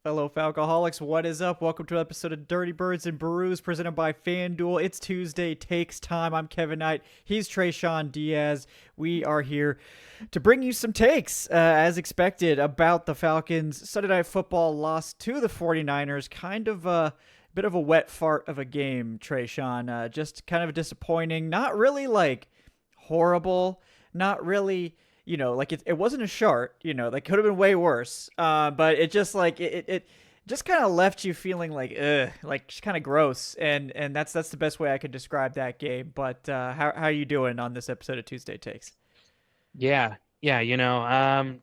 Fellow Falcoholics, what is up? Welcome to an episode of Dirty Birds and Brews presented by FanDuel. It's Tuesday, takes time. I'm Kevin Knight. He's Tre'Shon Diaz. We are here to bring you some takes, as expected, about the Falcons. Sunday Night Football lost to the 49ers. Kind of a bit of a wet fart of a game, Tre'Shon. Just kind of disappointing. Not really like horrible. Not really like it wasn't a shart, like could have been way worse. But it just like it just kind of left you feeling like like just kind of gross, and that's the best way I could describe that game. But how are you doing on this episode of Tuesday Takes? Yeah,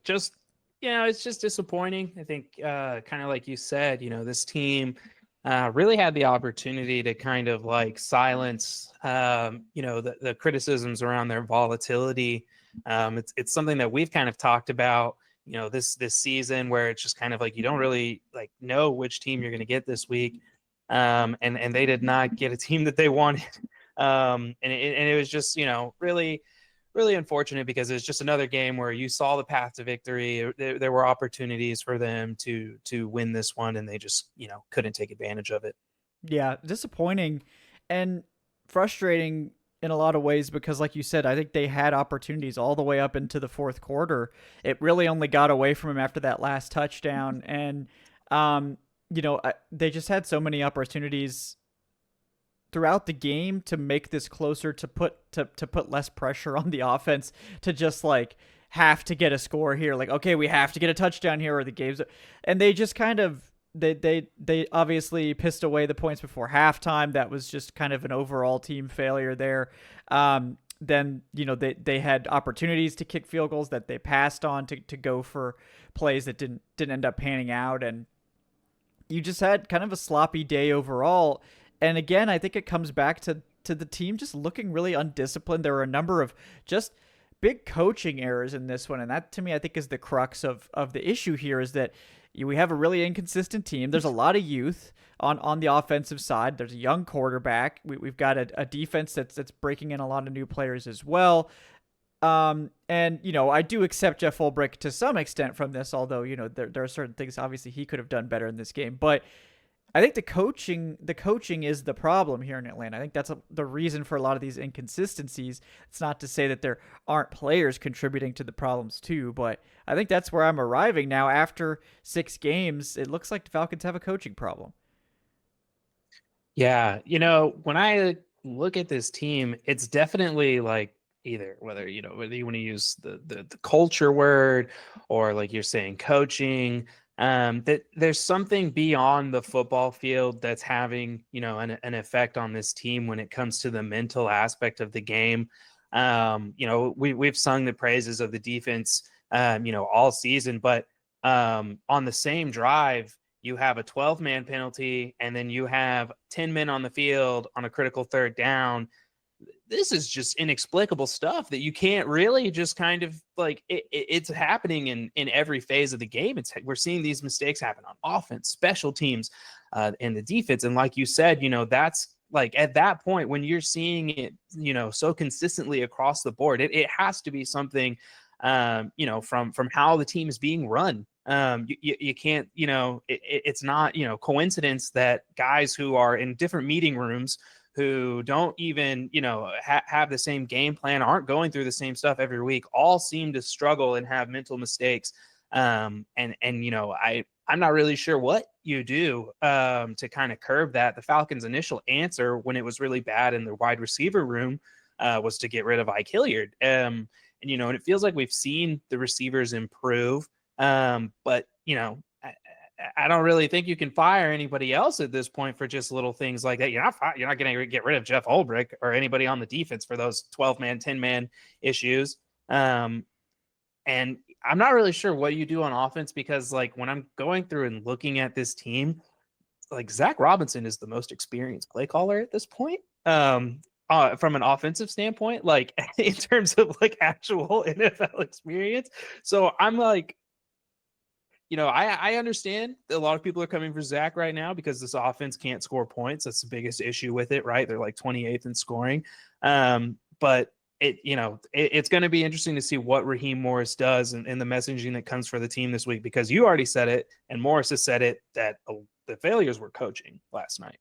just it's just disappointing. I think kind of like you said, this team really had the opportunity to kind of like silence the criticisms around their volatility. It's something that we've kind of talked about, this season, where it's just kind of like you don't really like know which team you're going to get this week, and they did not get a team that they wanted, and it was just really unfortunate because it was just another game where you saw the path to victory. There were opportunities for them to win this one, and they just couldn't take advantage of it. Yeah, disappointing and frustrating in a lot of ways because, like you said, I think they had opportunities all the way up into the fourth quarter. It really only got away from him after that last touchdown, and they just had so many opportunities throughout the game to make this closer, to put less pressure on the offense, to just like have to get a score here, like okay, we have to get a touchdown here or the game's, and they just kind of they obviously pissed away the points before halftime. That was just kind of an overall team failure there. Then they had opportunities to kick field goals that they passed on to go for plays that didn't end up panning out, and you just had kind of a sloppy day overall. And again, I think it comes back to the team just looking really undisciplined. There were a number of just big coaching errors in this one, and that to me I think is the crux of the issue here, is that we have a really inconsistent team. There's a lot of youth on the offensive side. There's a young quarterback. We've got a defense that's breaking in a lot of new players as well. And I do accept Jeff Ulbrich to some extent from this, although there are certain things obviously he could have done better in this game. But I think the coaching is the problem here in Atlanta. I think that's the reason for a lot of these inconsistencies. It's not to say that there aren't players contributing to the problems too, but I think that's where I'm arriving now. After 6 games, it looks like the Falcons have a coaching problem. Yeah, when I look at this team, it's definitely like either whether you want to use the culture word, or like you're saying coaching, that there's something beyond the football field that's having an effect on this team when it comes to the mental aspect of the game. We've sung the praises of the defense all season, but on the same drive you have a 12-man penalty, and then you have 10 men on the field on a critical third down. This is just inexplicable stuff that you can't really just kind of like it's happening in every phase of the game. We're seeing these mistakes happen on offense, special teams, and the defense. And like you said, that's like at that point when you're seeing it, so consistently across the board, it has to be something, from how the team is being run. You can't, it's not, coincidence that guys who are in different meeting rooms, who don't even, have the same game plan, aren't going through the same stuff every week, all seem to struggle and have mental mistakes. I'm not really sure what you do to kind of curb that. The Falcons' initial answer when it was really bad in the wide receiver room was to get rid of Ike Hilliard. And it feels like we've seen the receivers improve. But I don't really think you can fire anybody else at this point for just little things like that. You're not going to get rid of Jeff Ulbrich or anybody on the defense for those 12-man, 10-man issues. And I'm not really sure what you do on offense, because like when I'm going through and looking at this team, like Zach Robinson is the most experienced play caller at this point. From an offensive standpoint, like in terms of like actual NFL experience. So I'm like, I understand that a lot of people are coming for Zach right now because this offense can't score points. That's the biggest issue with it, right? They're like 28th in scoring. But it's going to be interesting to see what Raheem Morris does and the messaging that comes for the team this week, because you already said it, and Morris has said it, that the failures were coaching last night.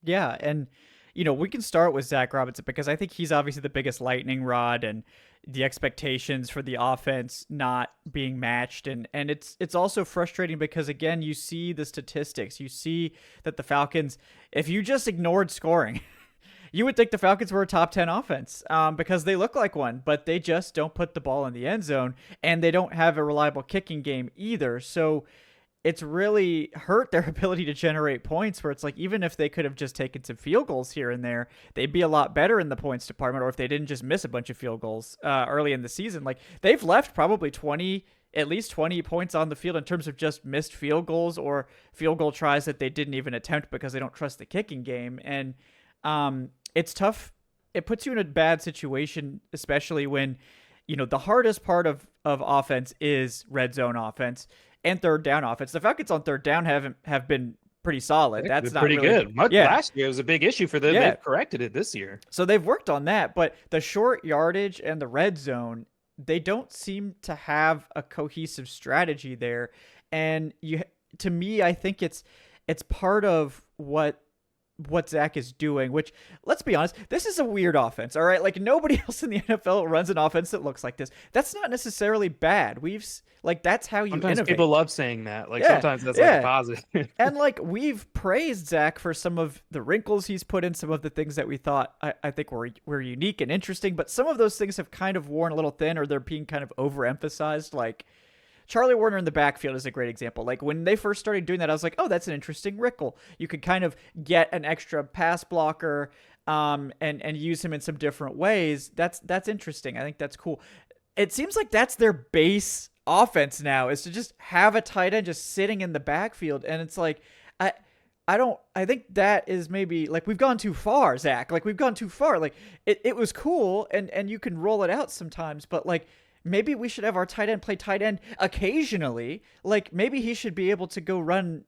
Yeah, and we can start with Zach Robinson because I think he's obviously the biggest lightning rod, and the expectations for the offense not being matched, and it's also frustrating because, again, you see the statistics. You see that the Falcons, if you just ignored scoring, you would think the Falcons were a top 10 offense, because they look like one, but they just don't put the ball in the end zone, and they don't have a reliable kicking game either. So it's really hurt their ability to generate points, where it's like, even if they could have just taken some field goals here and there, they'd be a lot better in the points department. Or if they didn't just miss a bunch of field goals early in the season, like, they've left probably at least 20 points on the field in terms of just missed field goals or field goal tries that they didn't even attempt because they don't trust the kicking game. And it's tough. It puts you in a bad situation, especially when, the hardest part of offense is red zone offense and third down offense. The Falcons on third down have been pretty solid. That's not pretty really good. Last year was a big issue for them. Yeah. They've corrected it this year. So they've worked on that, but the short yardage and the red zone, they don't seem to have a cohesive strategy there. And to me, I think it's part of what Zach is doing, which, let's be honest, this is a weird offense, all right? Like, nobody else in the NFL runs an offense that looks like this. That's not necessarily bad. That's how you sometimes innovate. People love saying that. Like, sometimes that's like positive. And, like, we've praised Zach for some of the wrinkles he's put in, some of the things that we thought, I think were unique and interesting, but some of those things have kind of worn a little thin, or they're being kind of overemphasized. Like, Charlie Warner in the backfield is a great example. Like, when they first started doing that, I was like, oh, that's an interesting wrinkle. You could kind of get an extra pass blocker, and use him in some different ways. That's interesting. I think that's cool. It seems like that's their base offense now, is to just have a tight end just sitting in the backfield. And it's like, I think that is maybe, like, we've gone too far, Zach. Like, we've gone too far. Like, it was cool, and you can roll it out sometimes, but, like, maybe we should have our tight end play tight end occasionally. Like, maybe he should be able to go run,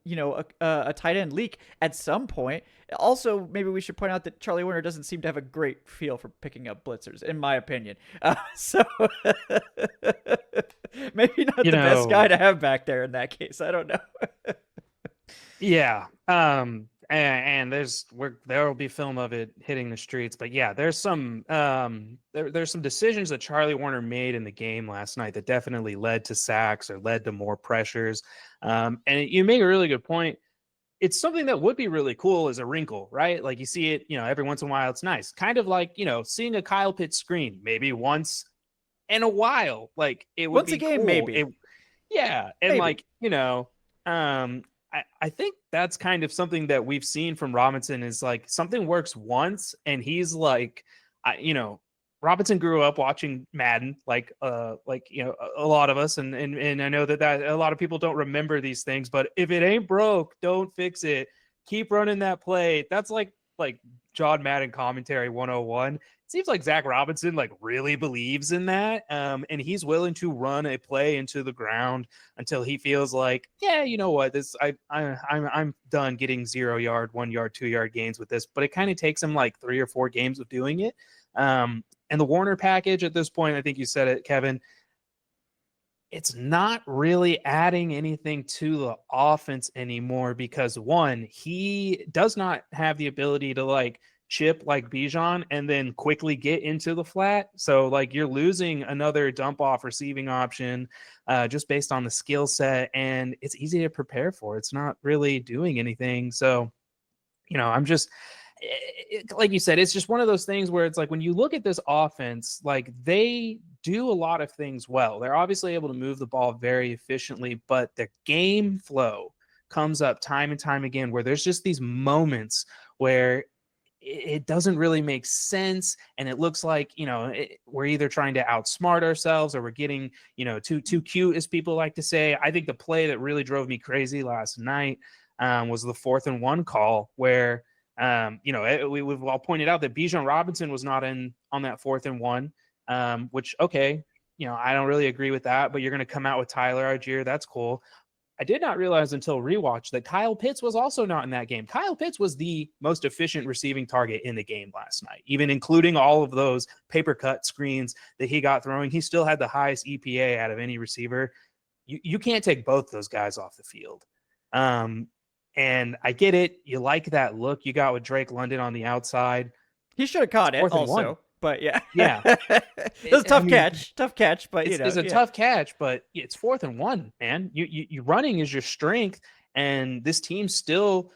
a tight end leak at some point. Also, maybe we should point out that Charlie Warner doesn't seem to have a great feel for picking up blitzers, in my opinion. So maybe not the best guy to have back there in that case. I don't know. Yeah. And there will be film of it hitting the streets, but yeah, there's some there's some decisions that Charlie Warner made in the game last night that definitely led to sacks or led to more pressures. And you make a really good point. It's something that would be really cool as a wrinkle, right? Like, you see it, every once in a while. It's nice, kind of like, seeing a Kyle Pitts screen maybe once in a while. Like, it would once be a game, cool. maybe. And maybe. Like, I think that's kind of something that we've seen from Robinson, is like, something works once and he's like, Robinson grew up watching Madden, like a lot of us, and I know that a lot of people don't remember these things, but if it ain't broke, don't fix it. Keep running that play. That's like John Madden commentary 101. It seems like Zach Robinson really believes in that, and he's willing to run a play into the ground until he feels like, yeah, you know what, I'm done getting 0 yard, 1 yard, 2 yard gains with this. But it kind of takes him like 3 or 4 games of doing it. And the Warner package at this point, I think you said it, Kevin, it's not really adding anything to the offense anymore, because, one, he does not have the ability to chip like Bijan and then quickly get into the flat. So you're losing another dump off receiving option just based on the skill set, and it's easy to prepare for. It's not really doing anything. So, I'm just, like you said, it's just one of those things where it's like, when you look at this offense, they do a lot of things well. They're obviously able to move the ball very efficiently, but the game flow comes up time and time again where there's just these moments where it doesn't really make sense, and it looks like we're either trying to outsmart ourselves or we're getting too cute, as people like to say. I think the play that really drove me crazy last night was the 4th and 1 call, where we've all pointed out that Bijan Robinson was not in on that 4th and 1, which, okay, I don't really agree with that, but you're going to come out with Tyler Algier. That's cool. I did not realize until rewatch that Kyle Pitts was also not in that game. Kyle Pitts was the most efficient receiving target in the game last night, even including all of those paper cut screens that he got throwing. He still had the highest EPA out of any receiver. You can't take both those guys off the field. And I get it. You like that look you got with Drake London on the outside. He should have caught it also. But yeah. It was a tough catch, but it's a tough catch, but it's 4th and 1, man. You running is your strength, and this team still,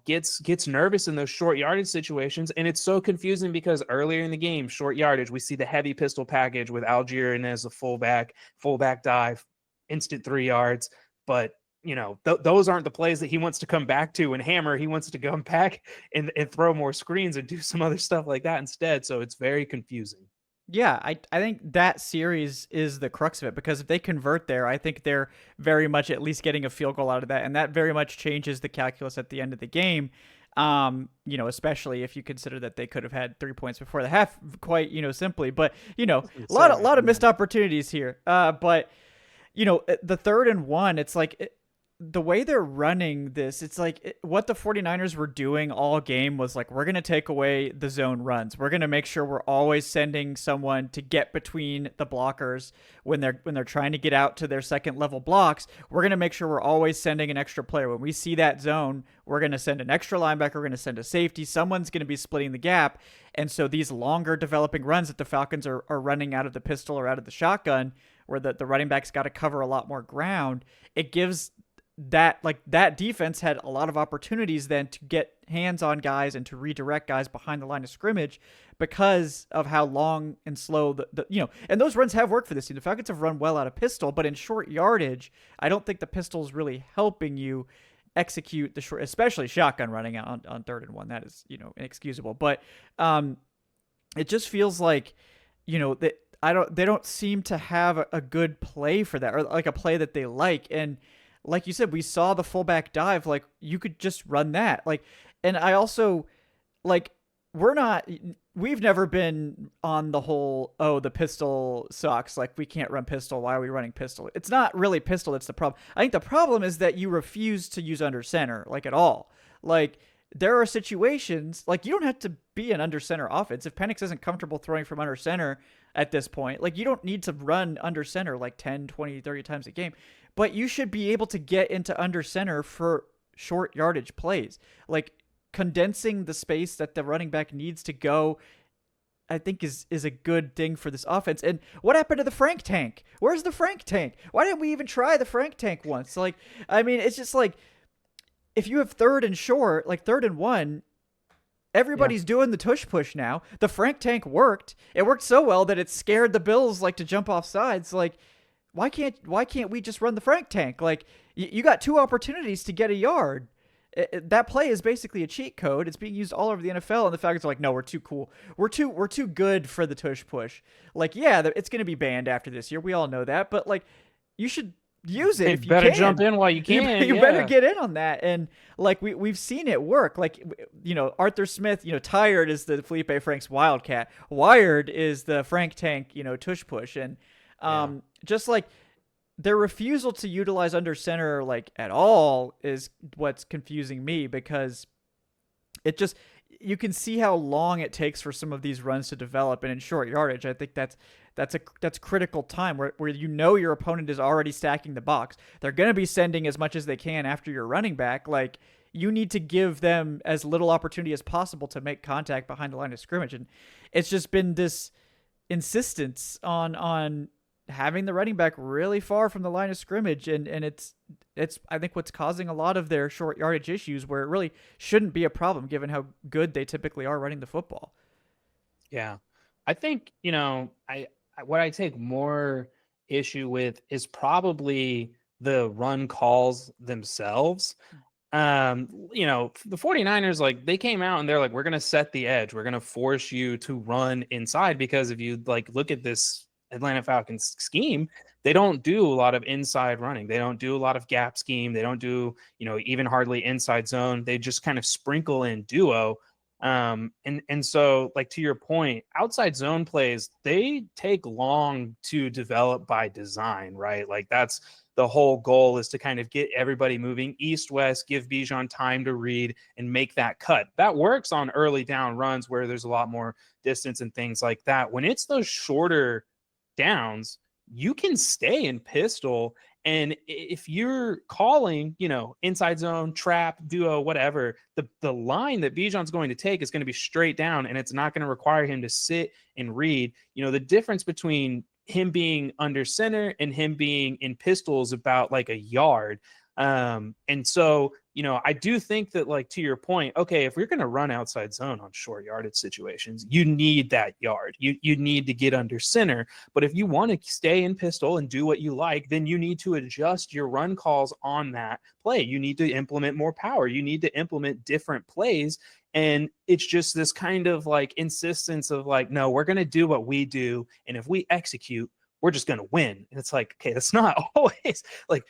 gets nervous in those short yardage situations, and it's so confusing because earlier in the game, short yardage, we see the heavy pistol package with Algier and as a fullback dive, instant 3 yards, but those aren't the plays that he wants to come back to and hammer. He wants to come back and throw more screens and do some other stuff like that instead. So it's very confusing. Yeah, I think that series is the crux of it, because if they convert there, I think they're very much at least getting a field goal out of that, and that very much changes the calculus at the end of the game. Especially if you consider that they could have had 3 points before the half, quite simply. But a lot of missed opportunities here. But the 3rd and 1, it's like the way they're running this, it's like what the 49ers were doing all game was like, we're going to take away the zone runs. We're going to make sure we're always sending someone to get between the blockers when they're trying to get out to their second level blocks. We're going to make sure we're always sending an extra player. When we see that zone, we're going to send an extra linebacker. We're going to send a safety. Someone's going to be splitting the gap. And so these longer developing runs that the Falcons are running out of the pistol or out of the shotgun, where the running back's got to cover a lot more ground, it gives that defense had a lot of opportunities then to get hands on guys and to redirect guys behind the line of scrimmage because of how long and slow and those runs have worked for this team. The Falcons have run well out of pistol, but in short yardage, I don't think the pistol is really helping you execute the short, especially shotgun running on 3rd and 1. That is, inexcusable. But it just feels like, that they don't seem to have a good play for that, or like a play that they like. And like you said, we saw the fullback dive. Like, you could just run that. Like, and I also, like, we've never been on the whole, the pistol sucks. Like, we can't run pistol. Why are we running pistol? It's not really pistol that's the problem. I think the problem is that you refuse to use under center, like, at all. Like, there are situations, like, you don't have to be an under center offense. If Penix isn't comfortable throwing from under center at this point, like, you don't need to run under center like 10, 20, 30 times a game. But you should be able to get into under center for short yardage plays. Like, condensing the space that the running back needs to go, I think is a good thing for this offense. And what happened to the Frank tank? Where's the Frank tank? Why didn't we even try the Frank tank once? Like, I mean, it's just like, if you have 3rd and short, like 3rd and 1, everybody's doing the tush push now. The Frank tank worked. It worked so well that it scared the Bills, like, to jump off sides. Like, why can't we just run the Frank tank? Like, you got 2 opportunities to get a yard. That play is basically a cheat code. It's being used all over the NFL, and the Falcons are like, no, we're too cool. We're too good for the tush push. Like, yeah, it's going to be banned after this year. We all know that, but like, you should use it. If you better can. Jump in while you can. You better get in on that. And like, we've seen it work. Like, Arthur Smith, tired is the Felipe Franks Wildcat. Wired is the Frank tank, tush push. And just like, their refusal to utilize under center, like, at all is what's confusing me, because it just, you can see how long it takes for some of these runs to develop. And in short yardage, I think that's critical time where your opponent is already stacking the box. They're going to be sending as much as they can after your running back. Like, you need to give them as little opportunity as possible to make contact behind the line of scrimmage. And it's just been this insistence on having the running back really far from the line of scrimmage. And it's I think what's causing a lot of their short yardage issues, where it really shouldn't be a problem given how good they typically are running the football. Yeah. I think, what I take more issue with is probably the run calls themselves. The 49ers, like, they came out and they're like, we're going to set the edge. We're going to force you to run inside, because if you like look at this Atlanta Falcons scheme, they don't do a lot of inside running. They don't do a lot of gap scheme. They don't do, even hardly inside zone. They just kind of sprinkle in duo. And so, like, to your point, outside zone plays, they take long to develop by design, right? Like, that's the whole goal, is to kind of get everybody moving east west, give Bijan time to read and make that cut. That works on early down runs where there's a lot more distance and things like that. When it's those shorter downs, you can stay in pistol. And if you're calling, inside zone, trap, duo, whatever, the line that Bijan's going to take is going to be straight down, and it's not going to require him to sit and read. The difference between him being under center and him being in pistol is about like a yard. And so, I do think that, like, to your point, okay, if we're going to run outside zone on short yardage situations, you need that yard. You need to get under center. But if you want to stay in pistol and do what you like, then you need to adjust your run calls on that play. You need to implement more power. You need to implement different plays. And it's just this kind of like insistence of like, no, we're going to do what we do. And if we execute, we're just going to win. And it's like, okay, that's not always like,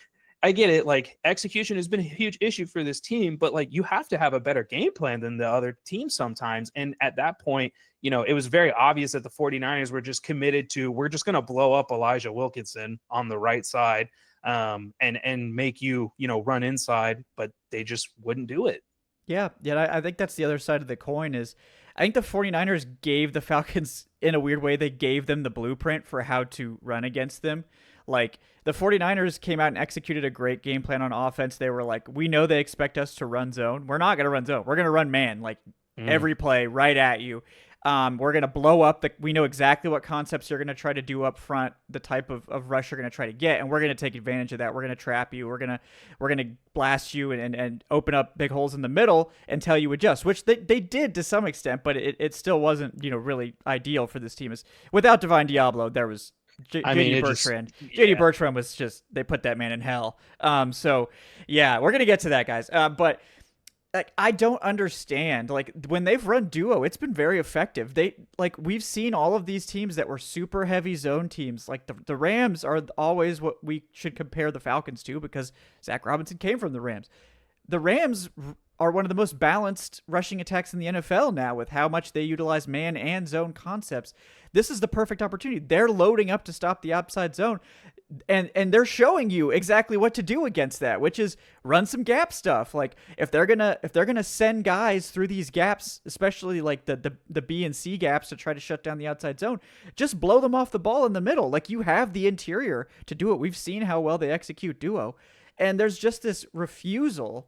I get it. Like, execution has been a huge issue for this team, but like, you have to have a better game plan than the other team sometimes. And at that point, it was very obvious that the 49ers were just committed to, we're just going to blow up Elijah Wilkinson on the right side, and make you, run inside, but they just wouldn't do it. Yeah. I think that's the other side of the coin is I think the 49ers gave the Falcons, in a weird way, they gave them the blueprint for how to run against them. Like, the 49ers came out and executed a great game plan on offense. They were like, we know they expect us to run zone. We're not going to run zone. We're going to run man, like every play right at you. We're going to blow up we know exactly what concepts you're going to try to do up front, the type of rush you're going to try to get, and we're going to take advantage of that. We're going to trap you. We're going to blast you and open up big holes in the middle until you adjust, which they did to some extent, but it still wasn't, really ideal for this team. Without Divine Deablo, there was JD Bertrand. JD Bertrand was just, they put that man in hell. So yeah, we're going to get to that, guys. But like, I don't understand, like, when they've run duo, it's been very effective. We've seen all of these teams that were super heavy zone teams. Like, the Rams are always what we should compare the Falcons to, because Zach Robinson came from the Rams. The Rams are one of the most balanced rushing attacks in the NFL now, with how much they utilize man and zone concepts. This is the perfect opportunity. They're loading up to stop the outside zone, and they're showing you exactly what to do against that, which is run some gap stuff. Like, if they're gonna send guys through these gaps, especially like the B and C gaps, to try to shut down the outside zone, just blow them off the ball in the middle. Like, you have the interior to do it. We've seen how well they execute duo, and there's just this refusal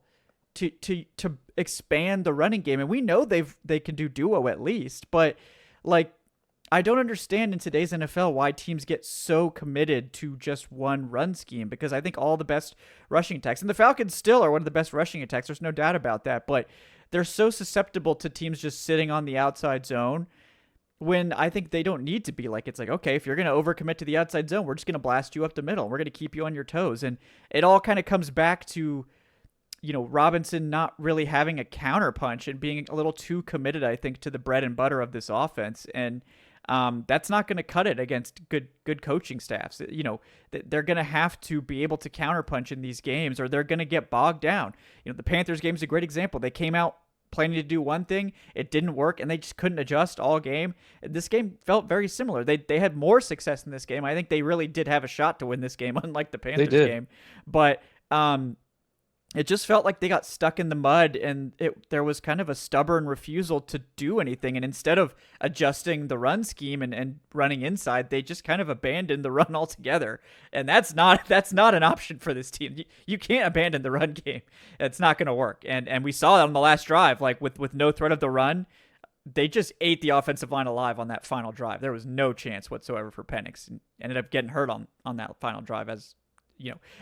to expand the running game. And we know they can do duo at least, but like, I don't understand in today's NFL why teams get so committed to just one run scheme, because I think all the best rushing attacks, and the Falcons still are one of the best rushing attacks, there's no doubt about that, but they're so susceptible to teams just sitting on the outside zone, when I think they don't need to be. Like, it's like, okay, if you're going to overcommit to the outside zone, we're just going to blast you up the middle. We're going to keep you on your toes. And it all kind of comes back to, Robinson not really having a counterpunch and being a little too committed, I think, to the bread and butter of this offense. And that's not going to cut it against good coaching staffs. They're going to have to be able to counterpunch in these games, or they're going to get bogged down. The Panthers game is a great example. They came out planning to do one thing, it didn't work, and they just couldn't adjust all game. This game felt very similar. They had more success in this game. I think they really did have a shot to win this game, unlike the Panthers game. But it just felt like they got stuck in the mud, and there was kind of a stubborn refusal to do anything. And instead of adjusting the run scheme and running inside, they just kind of abandoned the run altogether. And that's not an option for this team. You can't abandon the run game. It's not going to work. And we saw that on the last drive, like with no threat of the run, they just ate the offensive line alive on that final drive. There was no chance whatsoever for Penix, and ended up getting hurt on that final drive, as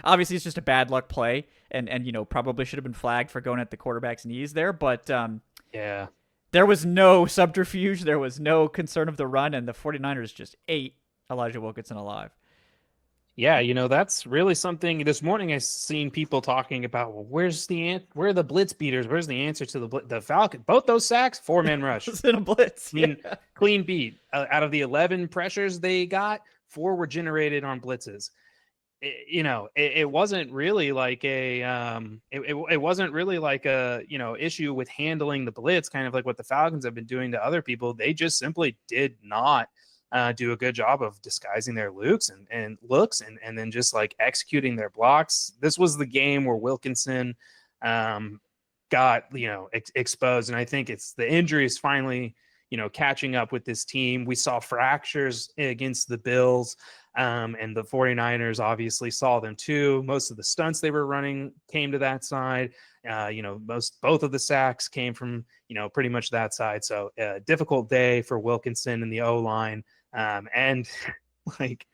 obviously it's just a bad luck play, and probably should have been flagged for going at the quarterback's knees there. But yeah, there was no subterfuge. There was no concern of the run, and the 49ers just ate Elijah Wilkinson alive. Yeah, that's really something. This morning I seen people talking about, well, where are the blitz beaters? Where's the answer to the Falcon? Both those sacks, 4-man rush. It's in a blitz. Clean beat. Out of the 11 pressures they got, 4 were generated on blitzes. it wasn't really like it wasn't really like a issue with handling the blitz, kind of like what the Falcons have been doing to other people. They just simply did not do a good job of disguising their looks and then just like executing their blocks. This was the game where Wilkinson got exposed, and I think it's the injuries finally catching up with this team. We saw fractures against the Bills. And the 49ers obviously saw them too. Most of the stunts they were running came to that side. Both of the sacks came from, pretty much that side. So difficult day for Wilkinson and the O-line. And like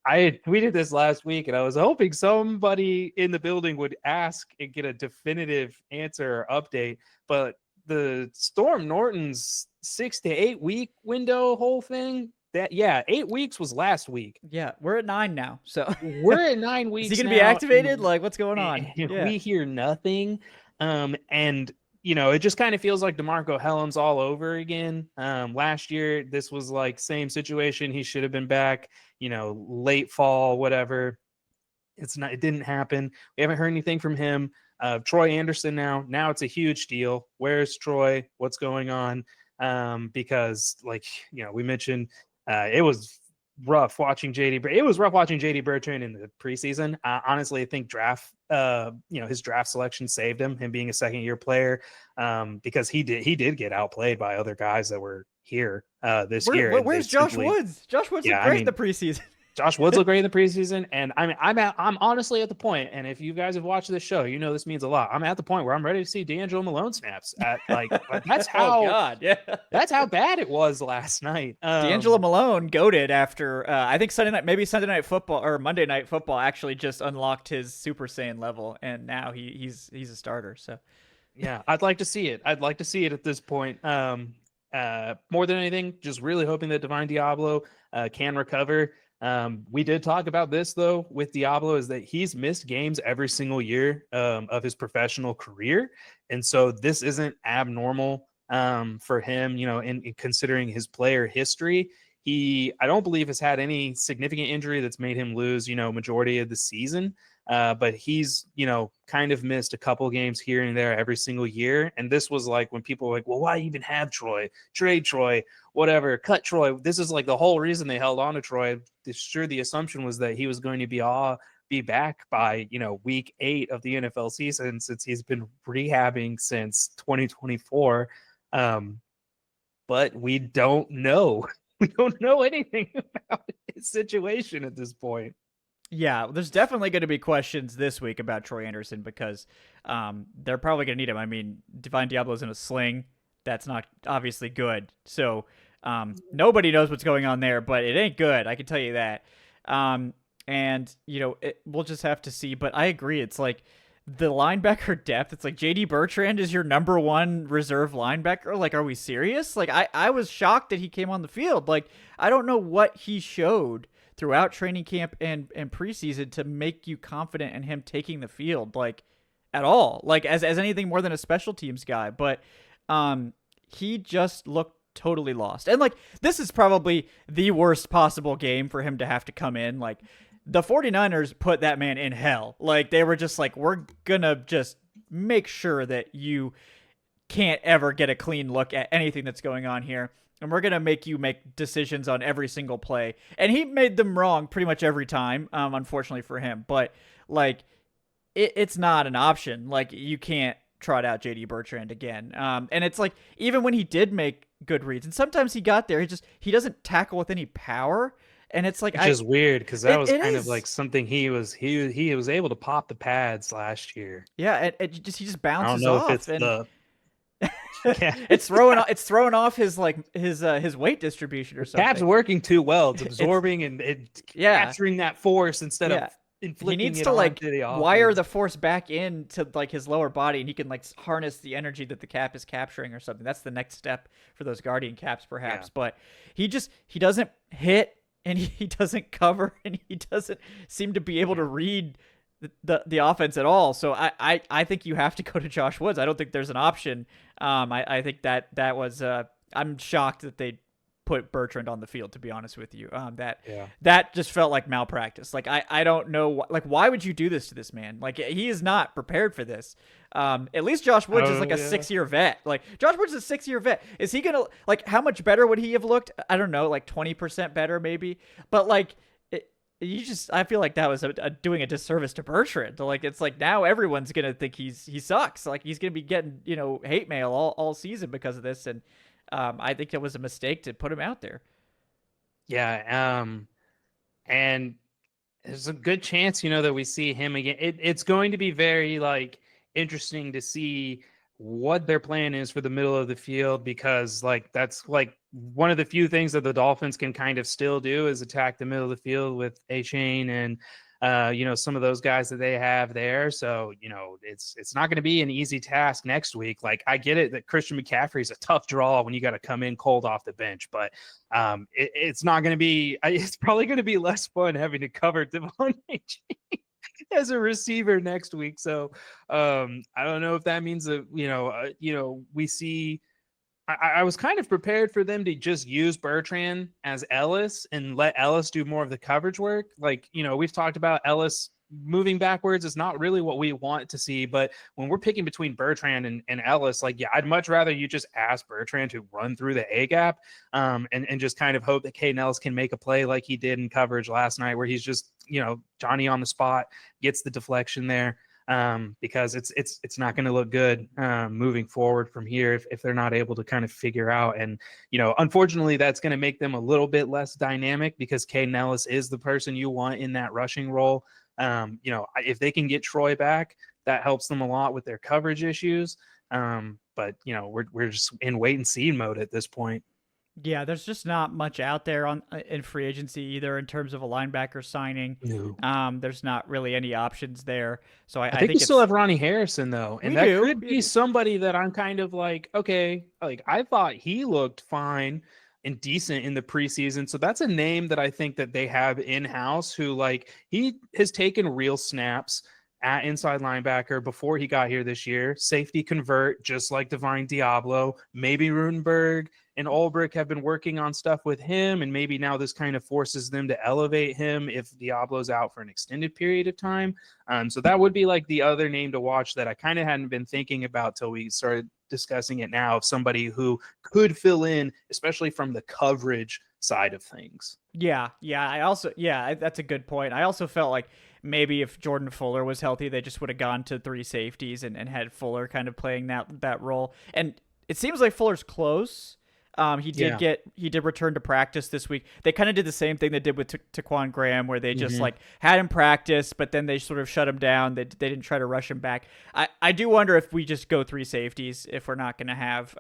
I had tweeted this last week, and I was hoping somebody in the building would ask and get a definitive answer or update. But the Storm Norton's 6 to 8 week window whole thing, 8 weeks was last week. Yeah, we're at 9 now. So we're at 9 weeks. Is he going to be activated? Like, what's going on? We hear nothing. And it just kind of feels like DeMarco Hellams all over again. Last year, this was like same situation. He should have been back, late fall, whatever. It didn't happen. We haven't heard anything from him. Troy Anderson now it's a huge deal. Where's Troy? What's going on? Because we mentioned, it was rough watching JD Bertrand in the preseason. Honestly, I think his draft selection saved him being a second-year player, because he did get outplayed by other guys that were here this year. Where's Josh Woods? Josh Woods looked great in the preseason. Josh Woods looked great in the preseason, and I'm honestly at the point, and if you guys have watched this show, this means a lot. I'm at the point where I'm ready to see D'Angelo Malone snaps. That's how. Oh God, yeah. That's how bad it was last night. D'Angelo Malone goated after I think Sunday Night Football or Monday Night Football actually just unlocked his Super Saiyan level, and now he's a starter. So yeah, I'd like to see it. I'd like to see it at this point. More than anything, just really hoping that Divine Deablo can recover. We did talk about this though with Diablo, is that he's missed games every single year of his professional career, and so this isn't abnormal for him. In considering his player history, I don't believe has had any significant injury that's made him lose majority of the season. But he's kind of missed a couple games here and there every single year, and this was like when people were like, well, why even have Troy? Trade Troy, whatever, cut Troy. This is like the whole reason they held on to Troy. Sure, the assumption was that he was going to be back by week 8 of the NFL season, since he's been rehabbing since 2024. But we don't know. We don't know anything about his situation at this point. Yeah, there's definitely going to be questions this week about Troy Anderson, because they're probably going to need him. I mean, Divine Deablo's in a sling. That's not obviously good. So nobody knows what's going on there, but it ain't good. I can tell you that. And we'll just have to see. But I agree. It's like the linebacker depth. It's like J.D. Bertrand is your number 1 reserve linebacker. Like, are we serious? Like, I was shocked that he came on the field. Like, I don't know what he showed throughout training camp and preseason to make you confident in him taking the field, like, at all, like as anything more than a special teams guy. But he just looked totally lost. And like, this is probably the worst possible game for him to have to come in. Like, the 49ers put that man in hell. Like, they were just like, we're gonna just make sure that you can't ever get a clean look at anything that's going on here. And we're going to make you make decisions on every single play. And he made them wrong pretty much every time, unfortunately for him. But, like, it's not an option. Like, you can't trot out J.D. Bertrand again. And it's like, even when he did make good reads, and sometimes he got there, he doesn't tackle with any power. And it's like, which is weird, because that was kind of like something he was able to pop the pads last year. Yeah, he just bounces off. I don't know if it's the yeah. it's throwing off his weight distribution or something. Cap's working too well. It's absorbing and capturing that force instead of inflicting. He needs it to like the wire the force back into like his lower body, and he can like harness the energy that the cap is capturing or something. That's the next step for those guardian caps, perhaps. Yeah. But he doesn't hit, and he doesn't cover, and he doesn't seem to be able to read the offense at all. So I think you have to go to Josh Woods. I don't think there's an option. I think that was I'm shocked that they put Bertrand on the field, to be honest with you. Yeah. That just felt like malpractice. Like I don't know, like why would you do this to this man? Like he is not prepared for this. At least Josh Woods is like a 6-year vet. Like Josh Woods is a 6-year vet. Is he gonna like how much better would he have looked? I don't know, like 20% better maybe. But like I feel like that was doing a disservice to Bertrand. Like it's like now everyone's gonna think he sucks. Like he's gonna be getting hate mail all season because of this, and I think it was a mistake to put him out there. Yeah. And there's a good chance, that we see him again. It's going to be very like interesting to see what their plan is for the middle of the field, because like that's like one of the few things that the Dolphins can kind of still do is attack the middle of the field with A-Chain and some of those guys that they have there. So, it's not going to be an easy task next week. Like I get it that Christian McCaffrey is a tough draw when you got to come in cold off the bench, but it's not going to be, it's probably going to be less fun having to cover Divine as a receiver next week. So I don't know if that means that, we see, I was kind of prepared for them to just use Bertrand as Ellis and let Ellis do more of the coverage work. Like, we've talked about Ellis moving backwards is not really what we want to see. But when we're picking between Bertrand and Ellis, like, yeah, I'd much rather you just ask Bertrand to run through the A gap and just kind of hope that Caden Ellis can make a play like he did in coverage last night, where he's just, Johnny on the spot, gets the deflection there. Because it's not going to look good moving forward from here if they're not able to kind of figure out. And, unfortunately, that's going to make them a little bit less dynamic because Caden Ellis is the person you want in that rushing role. If they can get Troy back, that helps them a lot with their coverage issues. But, we're just in wait and see mode at this point. Yeah, there's just not much out there in free agency either in terms of a linebacker signing. No. There's not really any options there. So I think we still have Ronnie Harrison though, and that could be Yeah. somebody that I'm kind of like, okay, like I thought he looked fine and decent in the preseason. So that's a name that I think that they have in-house who, like, he has taken real snaps at inside linebacker before he got here this year. Safety convert, just like Divine Deablo. Maybe Rutenberg and Ulbrich have been working on stuff with him, and maybe now this kind of forces them to elevate him if Diablo's out for an extended period of time. So that would be like the other name to watch that I kind of hadn't been thinking about till we started discussing it now, of somebody who could fill in, especially from the coverage side of things. Yeah. That's a good point. I also felt like maybe if Jordan Fuller was healthy, they just would have gone to 3 safeties and had Fuller kind of playing that role. And it seems like Fuller's close. He did return to practice this week. They kind of did the same thing they did with Taquan Graham, where they just like had him practice, but then they sort of shut him down. They didn't try to rush him back. I do wonder if we just go 3 safeties, if we're not going to have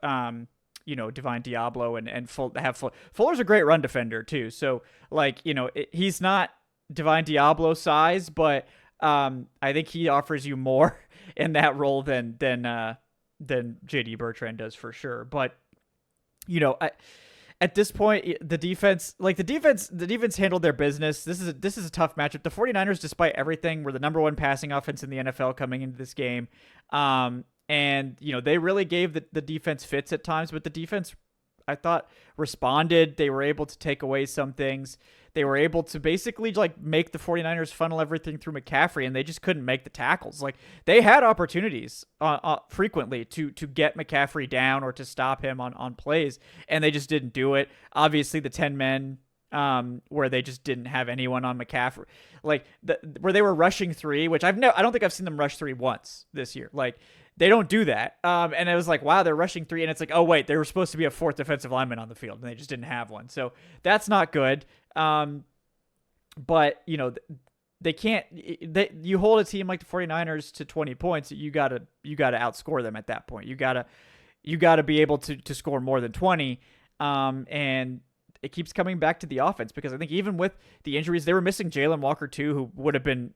Divine Deablo and Fuller's a great run defender too. So like, he's not Divine Deablo size, but I think he offers you more in that role than JD Bertrand does for sure. But at this point, the defense handled their business. This is a tough matchup. The 49ers, despite everything, were the number 1 passing offense in the NFL coming into this game. And they really gave the defense fits at times, but the defense, I thought, responded. They were able to take away some things. They were able to basically like make the 49ers funnel everything through McCaffrey, and they just couldn't make the tackles. Like they had opportunities frequently to get McCaffrey down or to stop him on plays, and they just didn't do it. Obviously, the 10 men where they just didn't have anyone on McCaffrey, like where they were rushing 3, which I don't think I've seen them rush 3 once this year. Like they don't do that. And it was like, wow, they're rushing 3, and it's like, oh wait, they were supposed to be a 4th defensive lineman on the field, and they just didn't have one. So that's not good. But they can't. You hold a team like the 49ers to 20 points, you gotta outscore them at that point. You gotta be able to score more than 20. And it keeps coming back to the offense, because I think even with the injuries, they were missing Jalen Walker too, who would have been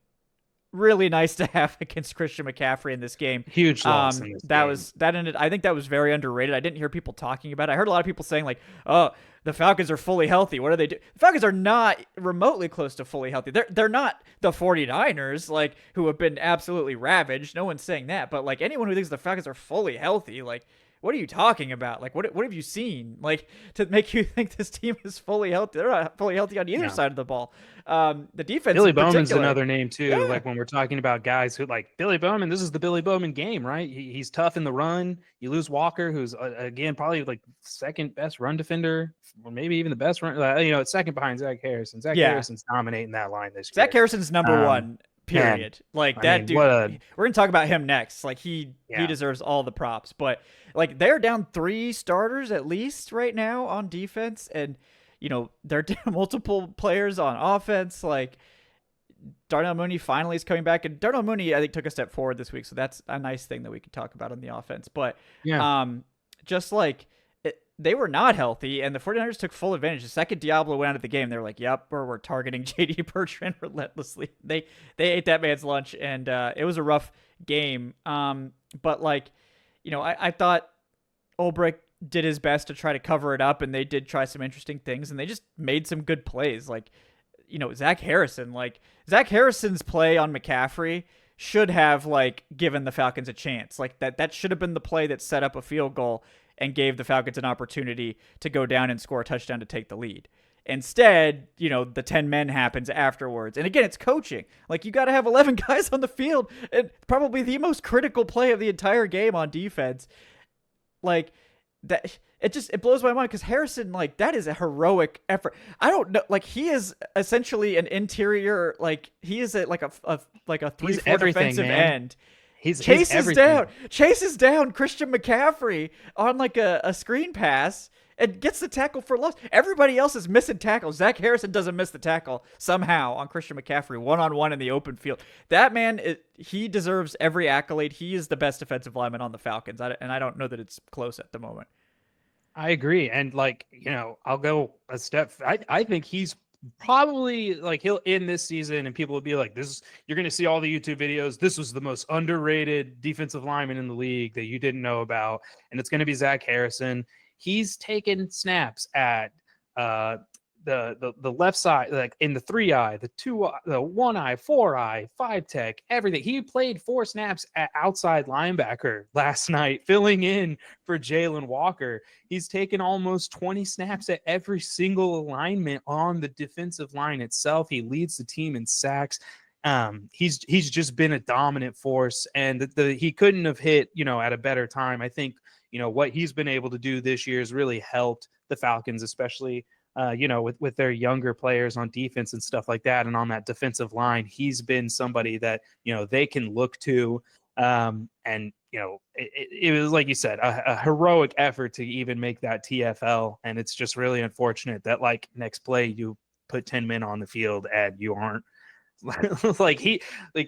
really nice to have against Christian McCaffrey in this game. Huge loss in this game. I think that was very underrated. I didn't hear people talking about it. I heard a lot of people saying like, oh, the Falcons are fully healthy. What do they do? The Falcons are not remotely close to fully healthy. They're not the 49ers, like, who have been absolutely ravaged. No one's saying that. But like anyone who thinks the Falcons are fully healthy, like, what are you talking about? Like, what have you seen? Like, to make you think this team is fully healthy? They're not fully healthy on either Yeah. side of the ball. The defense Billy in Bowman's particular. another name too. Yeah. Like when we're talking about guys who like Billy Bowman, this is the Billy Bowman game, right? He's tough in the run. You lose Walker, who's again probably like second best run defender, or maybe even the best run. Second behind Zach Harrison. Zach Yeah. Harrison's dominating that line this year. Zach Harrison's number one. Period. Man, Like I that mean, dude. We're gonna talk about him next. Like he deserves all the props. But like they're down 3 starters at least right now on defense, and they're down multiple players on offense. Like Darnell Mooney finally is coming back, and Darnell Mooney I think took a step forward this week, so that's a nice thing that we can talk about on the offense. But just like they were not healthy, and the 49ers took full advantage. The second Diablo went out of the game, they were like, yep, we're targeting J.D. Bertrand relentlessly. They ate that man's lunch, and it was a rough game. But like, I thought Ulbrich did his best to try to cover it up, and they did try some interesting things, and they just made some good plays. Like, Zach Harrison's play on McCaffrey should have like given the Falcons a chance. Like that should have been the play that set up a field goal and gave the Falcons an opportunity to go down and score a touchdown to take the lead. Instead, the 10 men happens afterwards. And again, it's coaching. Like, you got to have 11 guys on the field, and probably the most critical play of the entire game on defense. Like, that it blows my mind because Harrison, like, that is a heroic effort. I don't know, like, he is essentially an interior, like, he is a 3-4 defensive end. Chase is down Christian McCaffrey on like a screen pass and gets the tackle for loss. Everybody else is missing tackles. Zach Harrison doesn't miss the tackle somehow on Christian McCaffrey one-on-one in the open field. That man, he deserves every accolade. He is the best defensive lineman on the Falcons, and I don't know that it's close at the moment. I agree. And like, I'll go a step. I think he's probably like he'll end this season and people will be like, you're going to see all the YouTube videos. This was the most underrated defensive lineman in the league that you didn't know about. And it's going to be Zach Harrison. He's taken snaps at the left side, like in the 3-eye, the 2-eye, the 1-eye, 4-eye, 5-tech, everything. He played 4 snaps at outside linebacker last night, filling in for Jalen Walker. He's taken almost 20 snaps at every single alignment on the defensive line itself. He leads the team in sacks. He's just been a dominant force, and he couldn't have hit, at a better time. I think, what he's been able to do this year has really helped the Falcons, especially with their younger players on defense and stuff like that. And on that defensive line, he's been somebody that, they can look to. It was, like you said, a heroic effort to even make that TFL. And it's just really unfortunate that like next play, you put 10 men on the field and you aren't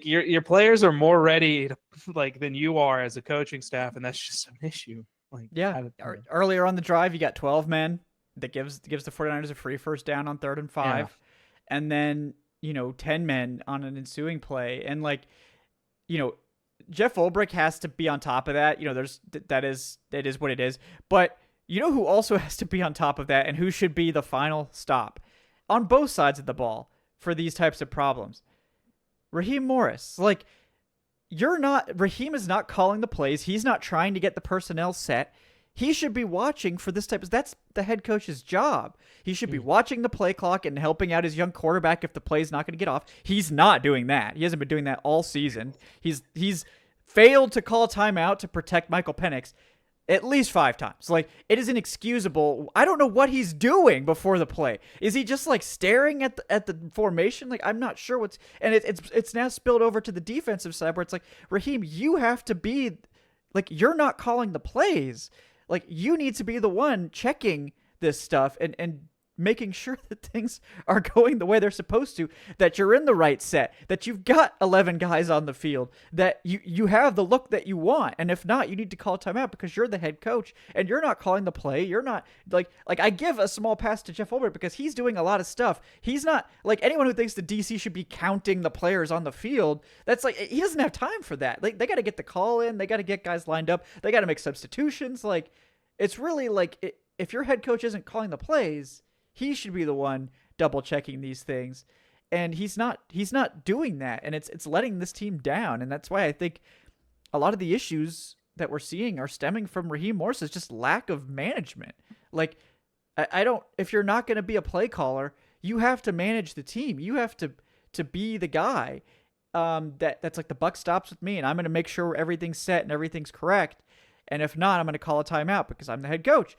your players are more ready than you are as a coaching staff. And that's just an issue. Earlier on the drive, you got 12 men. That gives the 49ers a free first down on 3rd and 5. Yeah. And then, 10 men on an ensuing play. And Jeff Ulbrich has to be on top of that. That is what it is. But who also has to be on top of that and who should be the final stop on both sides of the ball for these types of problems? Raheem Morris. Raheem is not calling the plays. He's not trying to get the personnel set. He should be watching for this that's the head coach's job. He should be watching the play clock and helping out his young quarterback if the play's not going to get off. He's not doing that. He hasn't been doing that all season. He's failed to call timeout to protect Michael Penix at least 5 times. It is inexcusable. I don't know what he's doing before the play. Is he just staring at the formation? I'm not sure it's now spilled over to the defensive side where it's Raheem, you have to be you're not calling the plays. You need to be the one checking this stuff and making sure that things are going the way they're supposed to, that you're in the right set, that you've got 11 guys on the field, that you have the look that you want. And if not, you need to call timeout because you're the head coach and you're not calling the play. You're not I give a small pass to Jeff Ulbrich because he's doing a lot of stuff. He's not anyone who thinks the DC should be counting the players on the field. That's he doesn't have time for that. They got to get the call in. They got to get guys lined up. They got to make substitutions. It's really if your head coach isn't calling the plays, he should be the one double checking these things. And he's not doing that. And it's letting this team down. And that's why I think a lot of the issues that we're seeing are stemming from Raheem Morris's just lack of management. Like, I don't. If you're not going to be a play caller, you have to manage the team. You have to be the guy. That's like the buck stops with me, and I'm going to make sure everything's set and everything's correct. And if not, I'm going to call a timeout because I'm the head coach.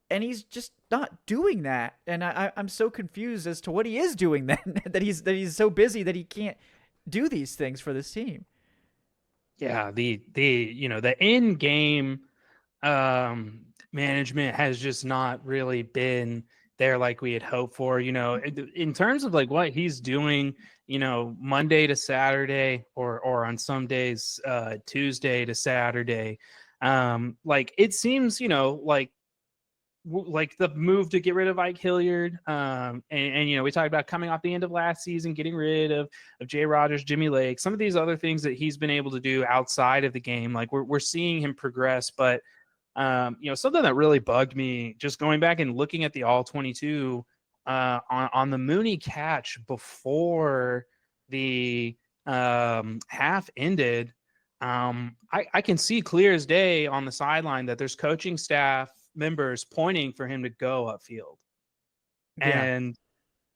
And he's just not doing that. And I'm so confused as to what he is doing then. that he's so busy that he can't do these things for this team. Yeah, the the in game management has just not really been there like we had hoped for. In terms of like what he's doing, Monday to Saturday, or on some days Tuesday to Saturday. Like it seems, like the move to get rid of Ike Hilliard. And we talked about coming off the end of last season, getting rid of Jay Rogers, Jimmy Lake, some of these other things that he's been able to do outside of the game. Like we're seeing him progress, but something that really bugged me just going back and looking at the all 22 on the Mooney catch before the half ended. I can see clear as day on the sideline that there's coaching staff members pointing for him to go upfield. Yeah. And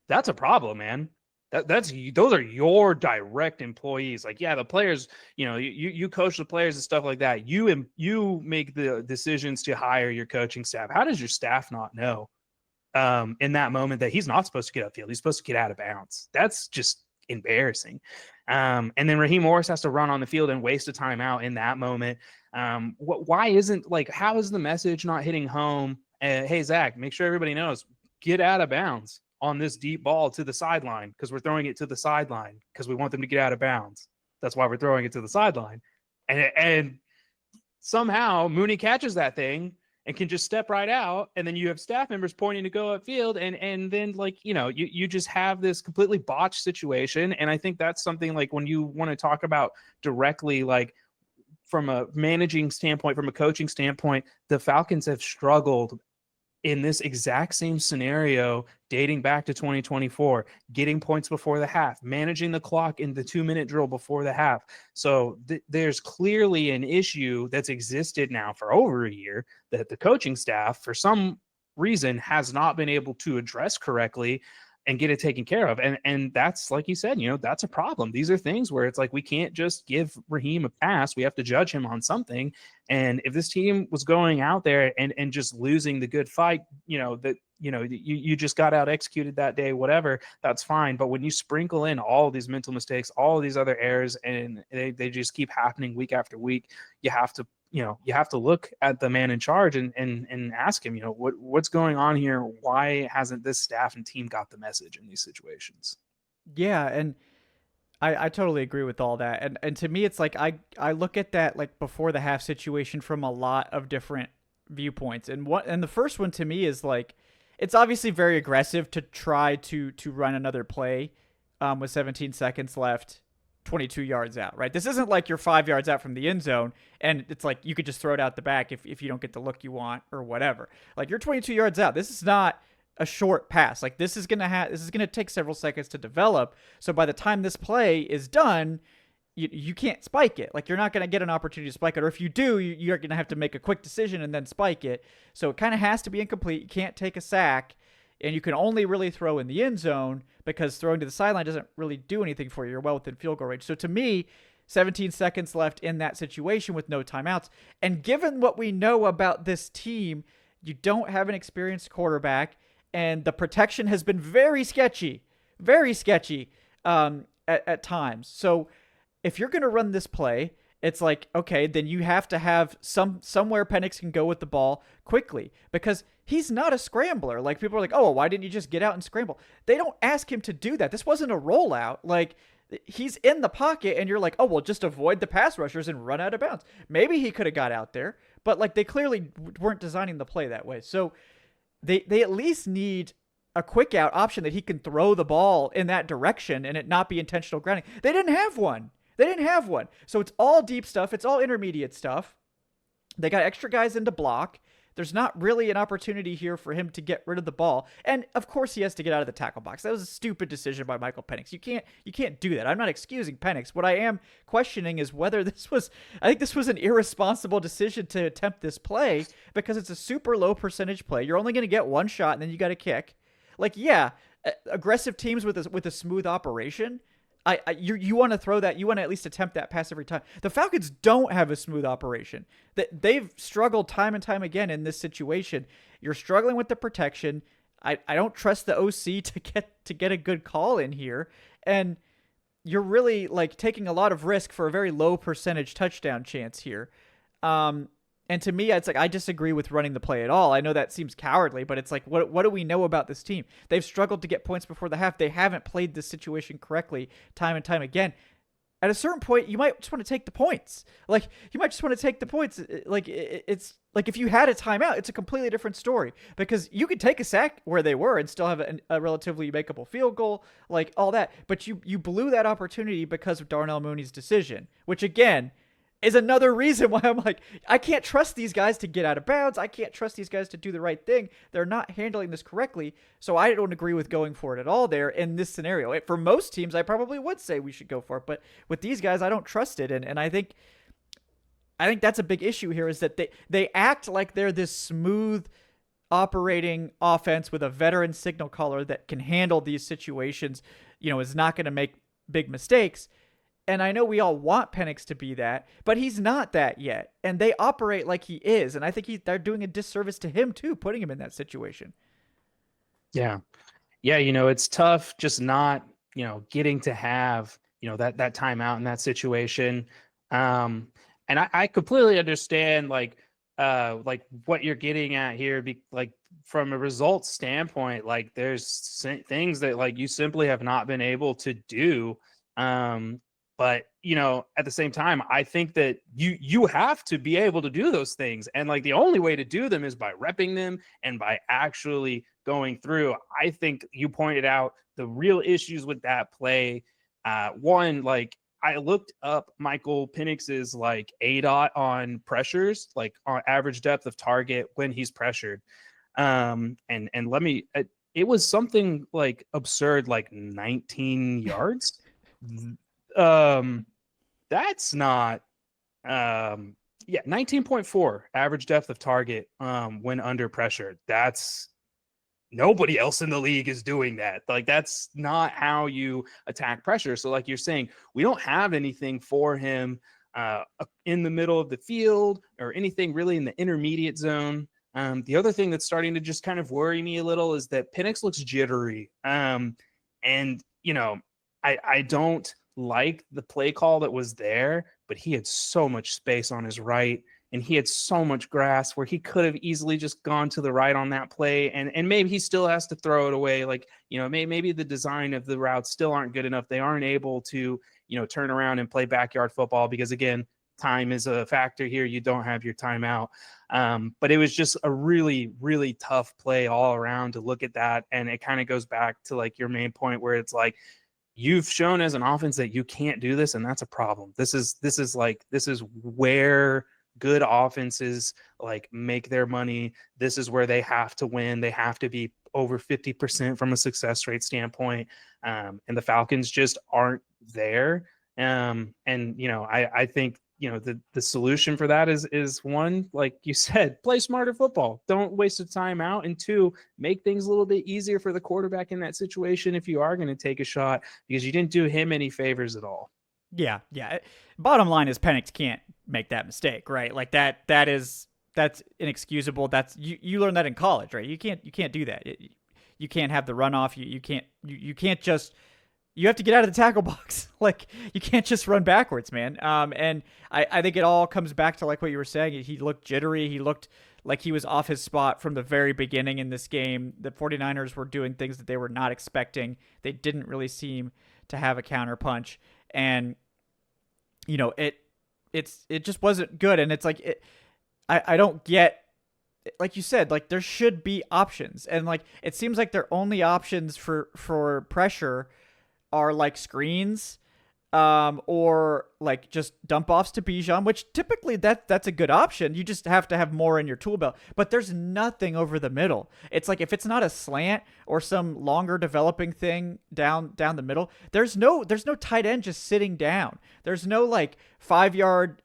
that's a problem, man. Those are your direct employees. Like, yeah, the players, you coach the players and stuff like that. You make the decisions to hire your coaching staff. How does your staff not know in that moment that he's not supposed to get upfield? He's supposed to get out of bounds. That's just embarrassing. And then Raheem Morris has to run on the field and waste a timeout in that moment. Why isn't, like, how is the message not hitting home? Hey, Zach, make sure everybody knows, get out of bounds on this deep ball to the sideline, because we're throwing it to the sideline because we want them to get out of bounds. That's why we're throwing it to the sideline. And somehow Mooney catches that thing and can just step right out, and then you have staff members pointing to go upfield, and then, like, you just have this completely botched situation. And I think that's something, like, when you want to talk about directly, like, from a managing standpoint, from a coaching standpoint, the Falcons have struggled in this exact same scenario dating back to 2024, getting points before the half, managing the clock in the 2-minute drill before the half. So there's clearly an issue that's existed now for over a year that the coaching staff, for some reason, has not been able to address correctly and get it taken care of. And that's, like you said, that's a problem. These are things where it's like, we can't just give Raheem a pass. We have to judge him on something. And if this team was going out there and just losing the good fight, you just got out executed that day, whatever, that's fine. But when you sprinkle in all these mental mistakes, all these other errors, and they just keep happening week after week, you have to look at the man in charge and ask him, what's going on here? Why hasn't this staff and team got the message in these situations? Yeah, and I totally agree with all that. And to me, it's like I look at that, like, before the half situation from a lot of different viewpoints. And the first one to me is, like, it's obviously very aggressive to try to run another play with 17 seconds left, 22 yards out, right? This isn't like you're 5 yards out from the end zone and it's like you could just throw it out the back if you don't get the look you want or whatever. Like, you're 22 yards out. This is not a short pass. Like, this is gonna take several seconds to develop. So by the time this play is done, you can't spike it. Like, you're not gonna get an opportunity to spike it, or if you do, you're gonna have to make a quick decision and then spike it. So it kind of has to be incomplete. You can't take a sack, and you can only really throw in the end zone because throwing to the sideline doesn't really do anything for you. You're well within field goal range. So to me, 17 seconds left in that situation with no timeouts, and given what we know about this team, you don't have an experienced quarterback, and the protection has been very sketchy at times. So if you're going to run this play, it's like, okay, then you have to have somewhere Penix can go with the ball quickly, because he's not a scrambler. Like, people are like, oh, well, why didn't you just get out and scramble? They don't ask him to do that. This wasn't a rollout. Like, he's in the pocket, and you're like, oh, well, just avoid the pass rushers and run out of bounds. Maybe he could have got out there, but, like, they clearly weren't designing the play that way. So they at least need a quick out option that he can throw the ball in that direction and it not be intentional grounding. They didn't have one. So it's all deep stuff. It's all intermediate stuff. They got extra guys in to block. there's not really an opportunity here for him to get rid of the ball. And of course he has to get out of the tackle box. That was a stupid decision by Michael Penix. You can't do that. I'm not excusing Penix. What I am questioning is whether I think this was an irresponsible decision to attempt this play, because it's a super low percentage play. You're only going to get one shot and then you got to kick. Like, yeah, aggressive teams with a smooth operation, you want to throw that, you want to at least attempt that pass every time. The Falcons don't have a smooth operation. They've struggled time and time again in this situation. You're struggling with the protection. I don't trust the OC to get a good call in here, and you're really like taking a lot of risk for a very low percentage touchdown chance here. And to me, it's like I disagree with running the play at all. I know that seems cowardly, but it's like, what do we know about this team? They've struggled to get points before the half. They haven't played this situation correctly time and time again. At a certain point, you might just want to take the points. Like, you might just want to take the points. Like, it's like if you had a timeout, it's a completely different story, because you could take a sack where they were and still have a relatively makeable field goal, like all that. But you blew that opportunity because of Darnell Mooney's decision, which again is another reason why I'm like, I can't trust these guys to get out of bounds. I can't trust these guys to do the right thing. They're not handling this correctly. So I don't agree with going for it at all there in this scenario. For most teams, I probably would say we should go for it. But with these guys, I don't trust it. And I think that's a big issue here, is that they act like they're this smooth operating offense with a veteran signal caller that can handle these situations, is not going to make big mistakes. And I know we all want Penix to be that, but he's not that yet. And they operate like he is. And I think they're doing a disservice to him too, putting him in that situation. Yeah. Yeah. It's tough just not, getting to have, that timeout in that situation. And I completely understand like what you're getting at here. Like from a results standpoint, like there's things that like you simply have not been able to do. But, at the same time, I think that you have to be able to do those things. And like the only way to do them is by repping them and by actually going through. I think you pointed out the real issues with that play. One, like I looked up Michael Penix's like ADOT on pressures, like on average depth of target when he's pressured. And let me, it was something like absurd, like 19 yards. That's not 19.4 average depth of target when under pressure. That's nobody else in the league is doing that. Like that's not how you attack pressure. So like you're saying, we don't have anything for him in the middle of the field or anything really in the intermediate zone. The other thing that's starting to just kind of worry me a little is that Penix looks jittery. And I don't like the play call that was there, but he had so much space on his right and he had so much grass where he could have easily just gone to the right on that play. And maybe he still has to throw it away. Like, maybe the design of the routes still aren't good enough. They aren't able to, turn around and play backyard football because again, time is a factor here. You don't have your timeout. But it was just a really, really tough play all around to look at that. And it kind of goes back to like your main point where it's like, you've shown as an offense that you can't do this, and that's a problem. This is where good offenses like make their money. This is where they have to win. They have to be over 50% from a success rate standpoint. And the Falcons just aren't there. I think the solution for that is one, like you said, play smarter football. Don't waste a timeout. And two, make things a little bit easier for the quarterback in that situation if you are going to take a shot, because you didn't do him any favors at all. Yeah. Bottom line is Penix can't make that mistake, right? Like that's inexcusable. That's you learned that in college, right? You can't do that. You can't have the runoff. You can't just. You have to get out of the tackle box. Like, you can't just run backwards, man. And I think it all comes back to, like what you were saying. He looked jittery. He looked like he was off his spot from the very beginning in this game. The 49ers were doing things that they were not expecting. They didn't really seem to have a counter punch. And, it just wasn't good. And it's like, I don't get, like you said, like there should be options. And like, it seems like their only options for pressure are like screens, or like just dump offs to Bijan, which typically that's a good option. You just have to have more in your tool belt. But there's nothing over the middle. It's like if it's not a slant or some longer developing thing down the middle, there's no tight end just sitting down. There's no like 5-yard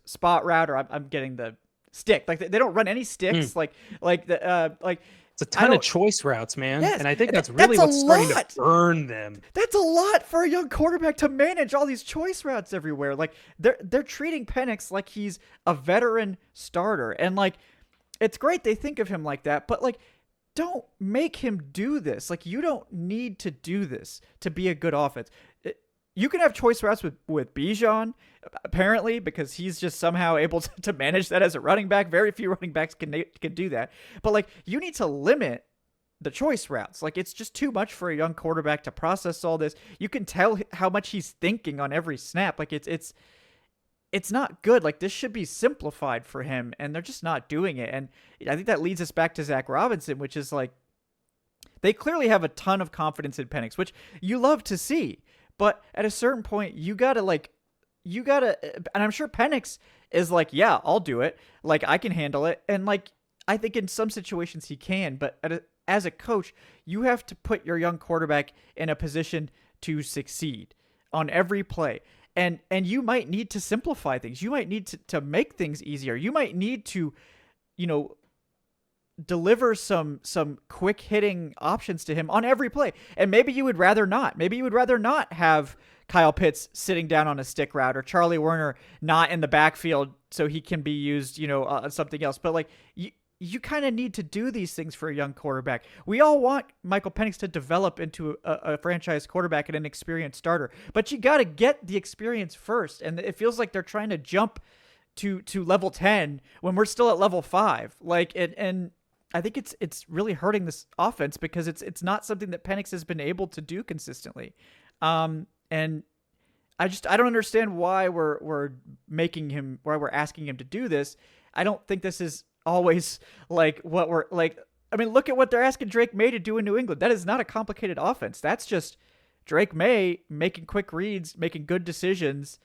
spot route, or I'm getting the stick. Like they don't run any sticks. Like it's a ton of choice routes, man. Yes, and I think that's really what's starting to burn them. That's a lot for a young quarterback to manage all these choice routes everywhere. Like they're treating Penix like he's a veteran starter. And like it's great they think of him like that, but like don't make him do this. Like you don't need to do this to be a good offense. You can have choice routes with Bijan, apparently, because he's just somehow able to manage that as a running back. Very few running backs can do that. But, like, you need to limit the choice routes. Like, it's just too much for a young quarterback to process all this. You can tell how much he's thinking on every snap. Like, it's not good. Like, this should be simplified for him, and they're just not doing it. And I think that leads us back to Zach Robinson, which is, like, they clearly have a ton of confidence in Penix, which you love to see. But at a certain point, you gotta, and I'm sure Penix is like, yeah, I'll do it. Like, I can handle it. And, like, I think in some situations he can. But as a coach, you have to put your young quarterback in a position to succeed on every play. And you might need to simplify things. You might need to make things easier. You might need to, deliver some quick hitting options to him on every play. And maybe you would rather not. Maybe you would rather not have Kyle Pitts sitting down on a stick route or Charlie Werner not in the backfield so he can be used, something else. But like you kind of need to do these things for a young quarterback. We all want Michael Penix to develop into a franchise quarterback and an experienced starter, but you got to get the experience first. And it feels like they're trying to jump to level 10 when we're still at level 5. And I think it's really hurting this offense because it's not something that Penix has been able to do consistently. And I don't understand why we're asking him to do this. I don't think this is always like what we're like. I mean, look at what they're asking Drake May to do in New England. That is not a complicated offense. That's just Drake May making quick reads, making good decisions,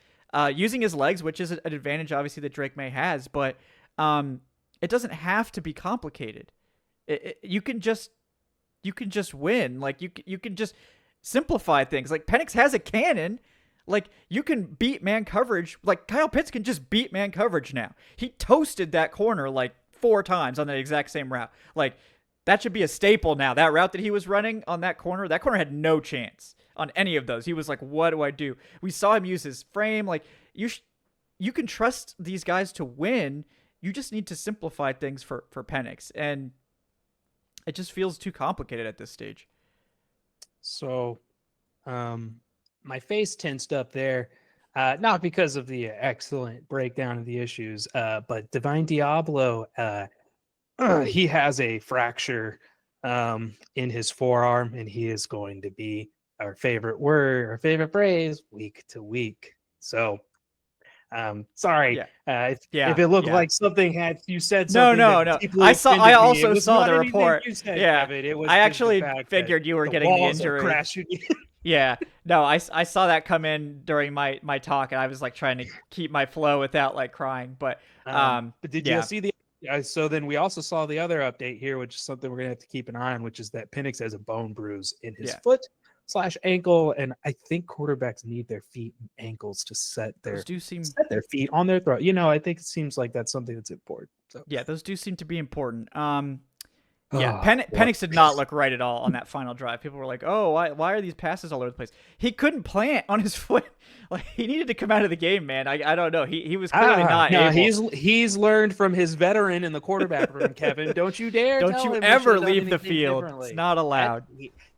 using his legs, which is an advantage obviously that Drake May has, but it doesn't have to be complicated. You can just win. Like you can just simplify things. Like Penix has a cannon. Like you can beat man coverage. Like Kyle Pitts can just beat man coverage now. He toasted that corner like 4 times on the exact same route. Like that should be a staple now. That route that he was running on that corner had no chance on any of those. He was like, what do I do? We saw him use his frame. Like you can trust these guys to win. You just need to simplify things for Penix. And it just feels too complicated at this stage. So my face tensed up there, not because of the excellent breakdown of the issues, but Divine Deablo, he has a fracture in his forearm, and he is going to be our favorite phrase, week to week. So sorry. If it looked like something you said something. No. I also saw the report. You said, yeah. Kevin. It was I actually figured you were getting the injury. Crashing. Yeah. No, I saw that come in during my talk, and I was like trying to keep my flow without like crying. But did you see the so then we also saw the other update here, which is something we're gonna have to keep an eye on, which is that Penix has a bone bruise in his foot / ankle, and I think quarterbacks need their feet and ankles to set their feet on their throat. I think it seems like that's something that's important. So yeah, those do seem to be important. Penix did not look right at all on that final drive. People were like, "Oh, why are these passes all over the place?" He couldn't plant on his foot. Like he needed to come out of the game, man. I don't know. He was clearly not able. He's learned from his veteran in the quarterback room, Kevin. Don't you dare! Don't you ever leave the field. It's not allowed.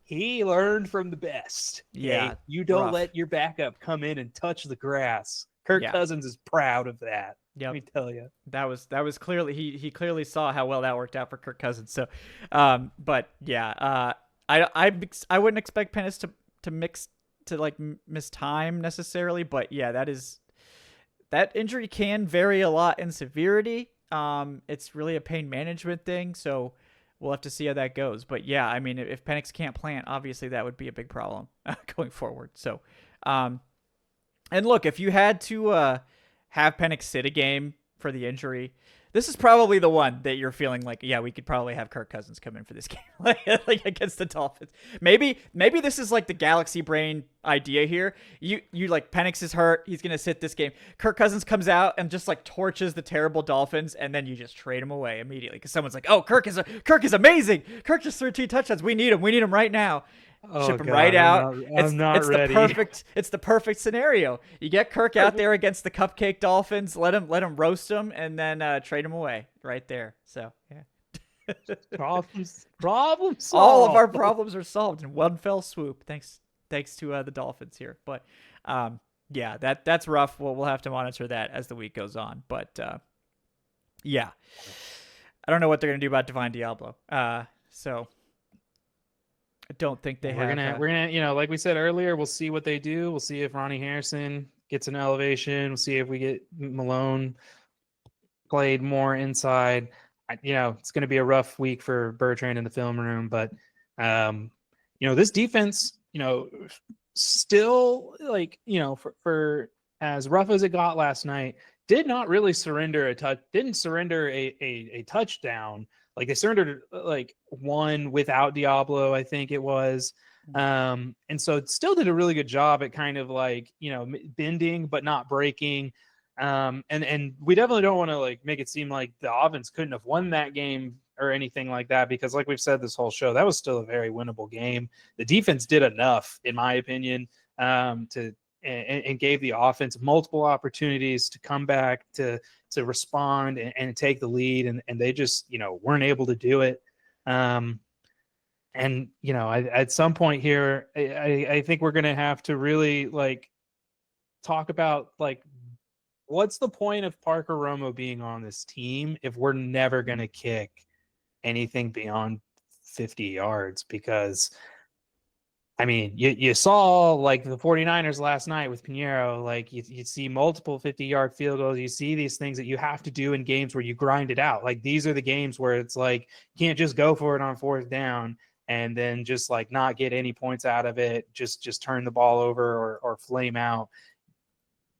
He learned from the best. Okay? Yeah, you don't let your backup come in and touch the grass. Kirk Cousins is proud of that. Yep. Let me tell you. That was clearly he clearly saw how well that worked out for Kirk Cousins. So, but yeah, I wouldn't expect Penix to miss time necessarily, but yeah, that injury can vary a lot in severity. It's really a pain management thing, so we'll have to see how that goes. But yeah, I mean, if Penix can't plant, obviously that would be a big problem going forward. So, Um, and look, if you had to have Penix sit a game for the injury, this is probably the one that you're feeling like, yeah, we could probably have Kirk Cousins come in for this game, like against the Dolphins. Maybe this is like the galaxy brain idea here. You like Penix is hurt, he's gonna sit this game. Kirk Cousins comes out and just like torches the terrible Dolphins, and then you just trade him away immediately because someone's like, oh, Kirk is amazing. Kirk just threw 2 touchdowns. We need him right now. Oh, Ship him God, right out. I'm not ready. It's the perfect scenario. You get Kirk out there against the cupcake Dolphins, let him roast them, and then trade him away right there. So yeah, Problems solved. all of our problems are solved in one fell swoop. Thanks to the Dolphins here. But yeah, that's rough. We'll have to monitor that as the week goes on. But yeah, I don't know what they're gonna do about Divine Deablo. So. I don't think we're gonna like we said earlier, we'll see what they do. We'll see if Ronnie Harrison gets an elevation. We'll see if we get Malone played more inside. It's going to be a rough week for Bertrand in the film room, but this defense, still for as rough as it got last night, did not really surrender didn't surrender a touchdown. Like they surrendered like one without Deablo, I think it was. And so it still did a really good job at kind of like, bending, but not breaking. And we definitely don't want to like make it seem like the offense couldn't have won that game or anything like that, because like we've said this whole show, that was still a very winnable game. The defense did enough, in my opinion, and gave the offense multiple opportunities to come back, to respond and take the lead. And they just, weren't able to do it. At some point here, I think we're going to have to really like talk about like, what's the point of Parker Romo being on this team if we're never going to kick anything beyond 50 yards? Because I mean, you saw like the 49ers last night with Pinheiro, like you see multiple 50-yard field goals. You see these things that you have to do in games where you grind it out. Like these are the games where it's like, you can't just go for it on 4th down and then just like not get any points out of it. Just turn the ball over or flame out.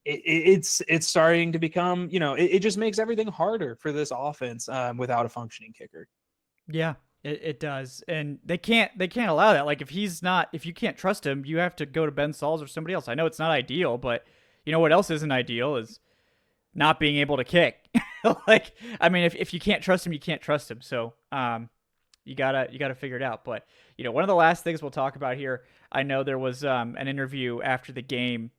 It's starting to become, it just makes everything harder for this offense without a functioning kicker. Yeah. It does, and they can't allow that. Like if you can't trust him, you have to go to Ben Sauls or somebody else. I know it's not ideal, but you know what else isn't ideal is not being able to kick. Like I mean, if you can't trust him, you can't trust him. So you gotta figure it out. But one of the last things we'll talk about here, I know there was an interview after the game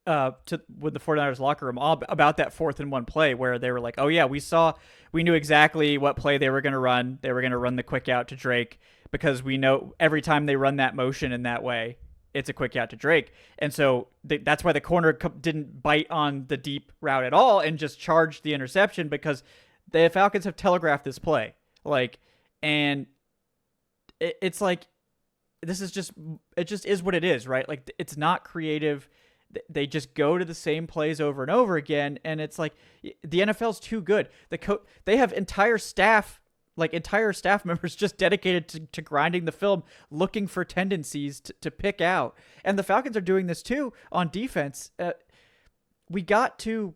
with the 49ers locker room all about that 4th and 1 play where they were like, oh yeah, we knew exactly what play they were going to run. They were going to run the quick out to Drake because we know every time they run that motion in that way, it's a quick out to Drake. And so that's why the corner didn't bite on the deep route at all and just charged the interception, because the Falcons have telegraphed this play. And it's like, it just is what it is, right? Like it's not creative. They just go to the same plays over and over again, and it's like the NFL's too good. They have entire staff members just dedicated to grinding the film, looking for tendencies to pick out. And the Falcons are doing this too on defense. We've got to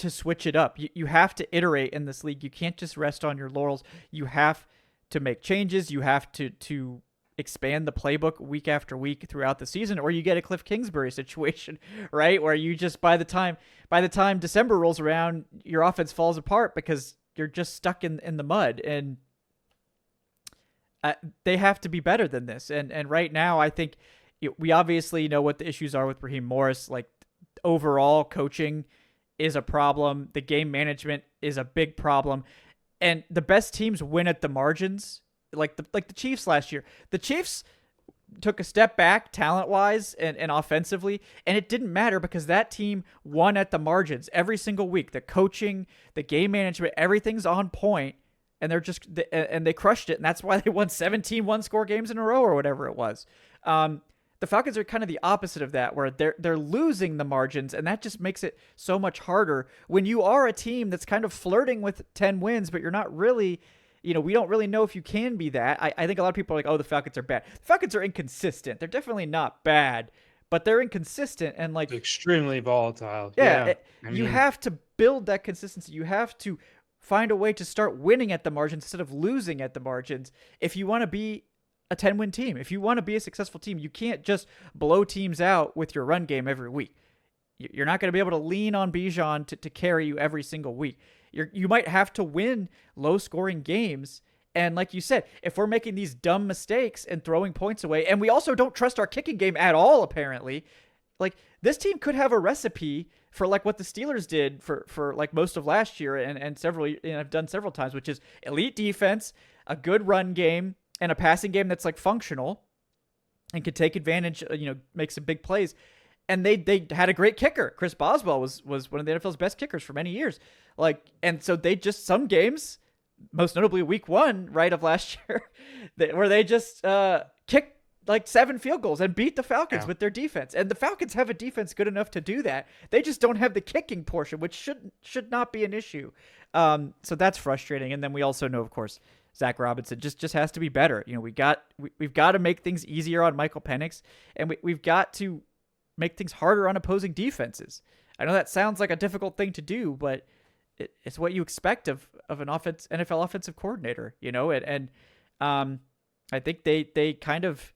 switch it up. You have to iterate in this league. You can't just rest on your laurels. You have to make changes. You have to expand the playbook week after week throughout the season, or you get a Cliff Kingsbury situation, right? Where you just, by the time December rolls around, your offense falls apart because you're just stuck in the mud. And they have to be better than this. And right now, I think we obviously know what the issues are with Raheem Morris. Like overall coaching is a problem. The game management is a big problem. And the best teams win at the margins. Like the Chiefs last year. The Chiefs took a step back talent-wise and offensively, and it didn't matter because that team won at the margins every single week. The coaching, the game management, everything's on point, and they crushed it, and that's why they won 17 one-score games in a row or whatever it was. The Falcons are kind of the opposite of that, where they're losing the margins, and that just makes it so much harder when you are a team that's kind of flirting with 10 wins, but you're not really we don't really know if you can be that. I think a lot of people are like, oh, the Falcons are bad. The Falcons are inconsistent. They're definitely not bad, but they're inconsistent. And like, Extremely volatile. yeah, Yeah. I you mean, have to build that consistency. You have to find a way to start winning at the margins instead of losing at the margins if you want to be a 10-win team. If you want to be a successful team, you can't just blow teams out with your run game every week. You're not going to be able to lean on Bijan to carry you every single week. You might have to win low-scoring games. And like you said, if we're making these dumb mistakes and throwing points away, and we also don't trust our kicking game at all, apparently, like this team could have a recipe for like what the Steelers did for like most of last year and several have done several times, which is elite defense, a good run game, and a passing game that's like functional and could take advantage, make some big plays. And they had a great kicker. Chris Boswell was one of the NFL's best kickers for many years. Like, and so they just, some games, most notably week 1, right, of last year, where they just kicked like 7 field goals and beat the Falcons with their defense. And the Falcons have a defense good enough to do that. They just don't have the kicking portion, which should not be an issue. So that's frustrating. And then we also know, of course, Zach Robinson just has to be better. We've got to make things easier on Michael Penix, and we've got to make things harder on opposing defenses. I know that sounds like a difficult thing to do, but it's what you expect of an NFL offensive coordinator, and I think they kind of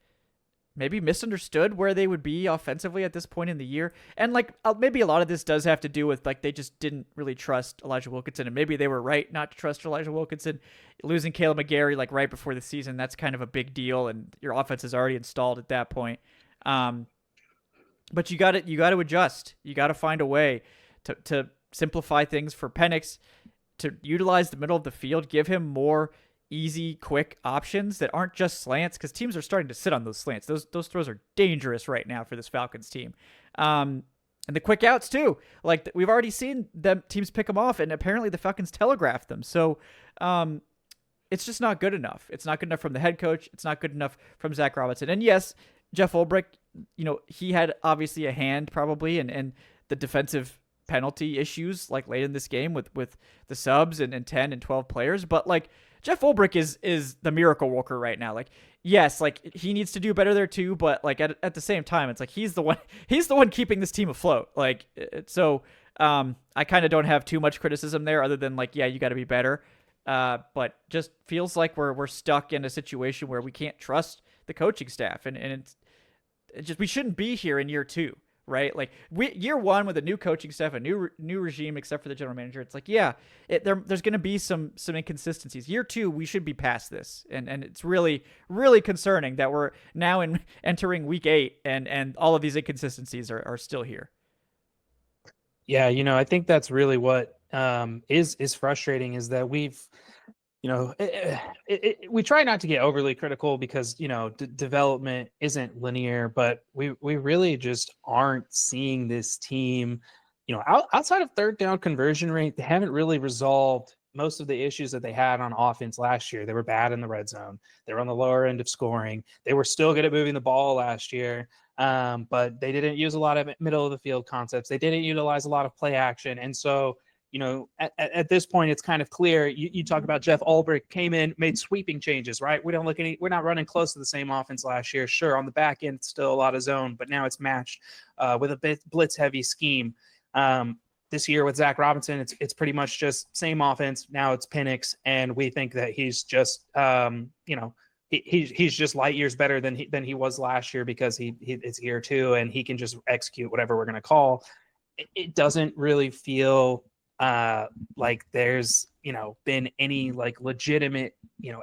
maybe misunderstood where they would be offensively at this point in the year. And like maybe a lot of this does have to do with like they just didn't really trust Elijah Wilkinson, and maybe they were right not to trust Elijah Wilkinson. Losing Caleb McGarry like right before the season, that's kind of a big deal, and your offense is already installed at that point. But you got to adjust. You got to find a way to simplify things for Penix, to utilize the middle of the field, give him more easy, quick options that aren't just slants, because teams are starting to sit on those slants. Those throws are dangerous right now for this Falcons team. And the quick outs too. Like we've already seen them teams pick them off, and apparently the Falcons telegraphed them. So it's just not good enough. It's not good enough from the head coach. It's not good enough from Zach Robinson. And yes, Jeff Ulbrich, he had obviously a hand probably and the defensive penalty issues like late in this game with the subs and 10 and 12 players. But like Jeff Ulbrich is the miracle worker right now. Like, yes, like he needs to do better there too, but like at the same time, it's like he's the one keeping this team afloat. Like, so I kind of don't have too much criticism there other than like, yeah, you got to be better. But just feels like we're stuck in a situation where we can't trust the coaching staff, and it's just, we shouldn't be here in year 2, right? Like year 1 with a new coaching staff, a new regime, except for the general manager. It's like, yeah, there's going to be some inconsistencies. Year 2, we should be past this. And it's really, really concerning that we're now entering week 8 and all of these inconsistencies are still here. Yeah. I think that's really what is frustrating, is that we've, we try not to get overly critical because, development isn't linear, but we really just aren't seeing this team, outside of third down conversion rate. They haven't really resolved most of the issues that they had on offense last year. They were bad in the red zone. They were on the lower end of scoring. They were still good at moving the ball last year, but they didn't use a lot of middle of the field concepts. They didn't utilize a lot of play action. And so, at this point, it's kind of clear. You talk about Jeff Ulbrich came in, made sweeping changes, right? We're not running close to the same offense last year. Sure, on the back end, it's still a lot of zone, but now it's matched with a blitz heavy scheme. This year with Zach Robinson, it's pretty much just same offense. Now it's Penix, and we think that he's just, he's just light years better than he was last year because it's year 2 and he can just execute whatever we're going to call. It doesn't really feel like there's been any like legitimate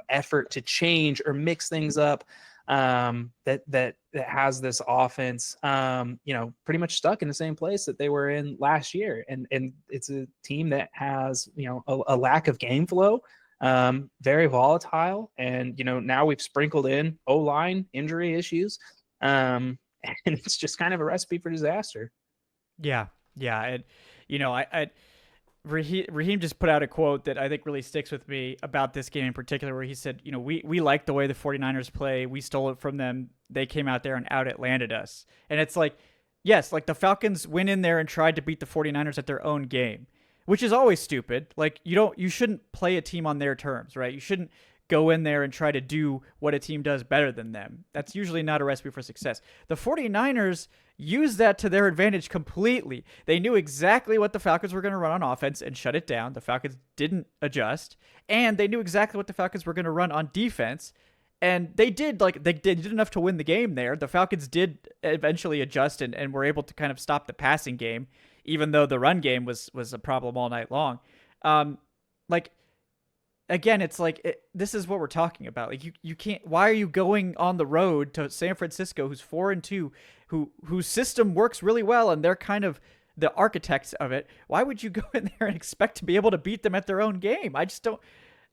effort to change or mix things up that has this offense pretty much stuck in the same place that they were in last year, and it's a team that has a lack of game flow, very volatile, and now we've sprinkled in O-line injury issues, and it's just kind of a recipe for disaster. Yeah, and Raheem just put out a quote that I think really sticks with me about this game in particular, where he said, we like the way the 49ers play. We stole it from them. They came out there and out-Atlanted us. And it's like, yes, like the Falcons went in there and tried to beat the 49ers at their own game. which is always stupid. Like you shouldn't play a team on their terms, right? You shouldn't go in there and try to do what a team does better than them. That's usually not a recipe for success. The 49ers used that to their advantage completely. They knew exactly what the Falcons were going to run on offense and shut it down. The Falcons didn't adjust, and they knew exactly what the Falcons were going to run on defense. And they did enough to win the game there. The Falcons did eventually adjust and were able to kind of stop the passing game, even though the run game was a problem all night long. Like, again, it's like this is what we're talking about. Like you can't. Why are you going on the road to San Francisco, who's 4-2, whose system works really well, and they're kind of the architects of it? Why would you go in there and expect to be able to beat them at their own game?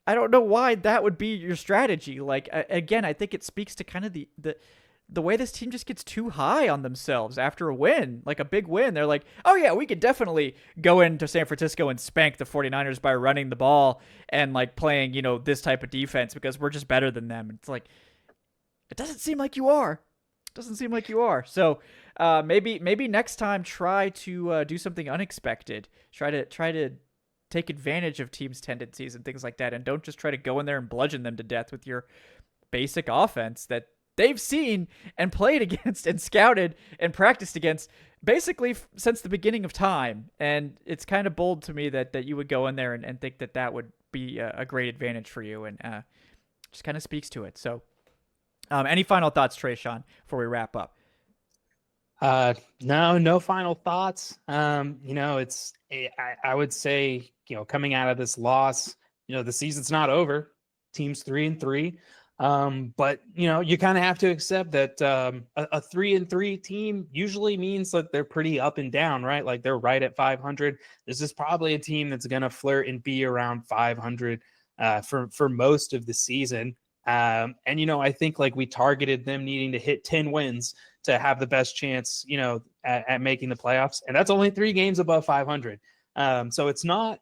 I don't know why that would be your strategy. Like, again, I think it speaks to kind of the way this team just gets too high on themselves after a win, like a big win. They're like, oh yeah, we could definitely go into San Francisco and spank the 49ers by running the ball and like playing, this type of defense because we're just better than them. It's like, it doesn't seem like you are. It doesn't seem like you are. So maybe next time try to do something unexpected. Try to take advantage of teams' tendencies and things like that, and don't just try to go in there and bludgeon them to death with your basic offense that they've seen and played against and scouted and practiced against basically since the beginning of time. And it's kind of bold to me that you would go in there and think that would be a great advantage for you, and just kind of speaks to it. So any final thoughts, Tre'Shon, before we wrap up? No final thoughts. I would say, coming out of this loss, the season's not over. Team's 3-3. But you kind of have to accept that a 3-3 team usually means that they're pretty up and down, right? Like they're right at 500. This is probably a team that's going to flirt and be around 500 for most of the season. And I think like we targeted them needing to hit 10 wins to have the best chance, at making the playoffs, and that's only 3 games above 500. So it's not,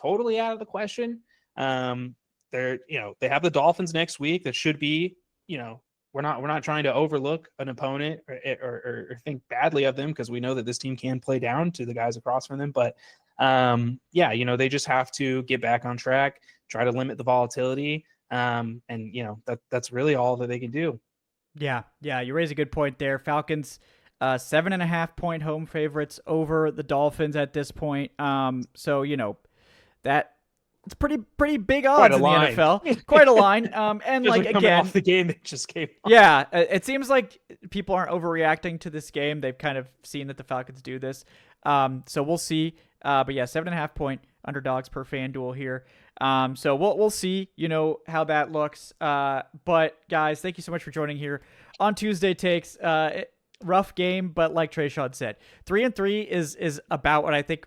totally out of the question. They have the Dolphins next week. That should be, we're not trying to overlook an opponent or think badly of them, because we know that this team can play down to the guys across from them. But they just have to get back on track, try to limit the volatility. And that's really all that they can do. Yeah, you raise a good point there. Falcons, 7.5-point home favorites over the Dolphins at this point. So that it's pretty big odds in the NFL. Quite a line. And like again, off the game that just came on. Yeah, it seems like people aren't overreacting to this game. They've kind of seen that the Falcons do this. So we'll see. But yeah, 7.5-point underdogs per FanDuel here. So we'll see, how that looks. But guys, thank you so much for joining here on Tuesday Takes. Rough game, but like Tre'Shon said, 3-3 is about what I think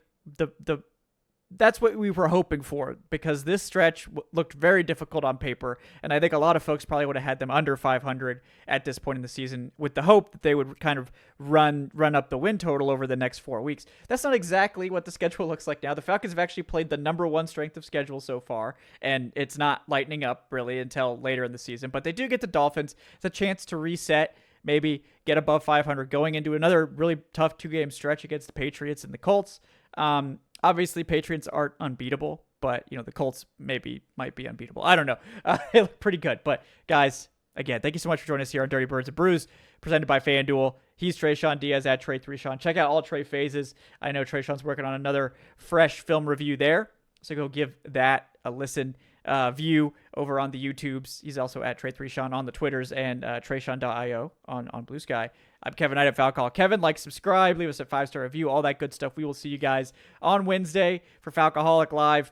that's what we were hoping for, because this stretch looked very difficult on paper, and I think a lot of folks probably would have had them under 500 at this point in the season, with the hope that they would kind of run up the win total over the next 4 weeks. That's not exactly what the schedule looks like now. The Falcons have actually played the number 1 strength of schedule so far, and it's not lightening up really until later in the season. But they do get the Dolphins. It's a chance to reset, maybe get above 500 going into another really tough 2-game stretch against the Patriots and the Colts. Obviously, Patriots aren't unbeatable, but the Colts might be unbeatable. I don't know. They look pretty good. But guys, again, thank you so much for joining us here on Dirty Birds and Brews, presented by FanDuel. He's Tre'Shon Diaz at Trey3Shon. Check out all Trey phases. I know Tre'Shon's working on another fresh film review there, so go give that a listen. View over on the YouTubes. He's also at Trey3Shon on the Twitters and Tre'Shon.io on Blue Sky. I'm Kevin Knight at Falcaholic. Kevin, like, subscribe, leave us a 5-star review, all that good stuff. We will see you guys on Wednesday for Falcaholic Live.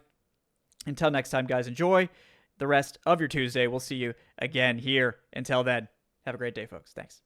Until next time, guys, enjoy the rest of your Tuesday. We'll see you again here. Until then, have a great day, folks. Thanks.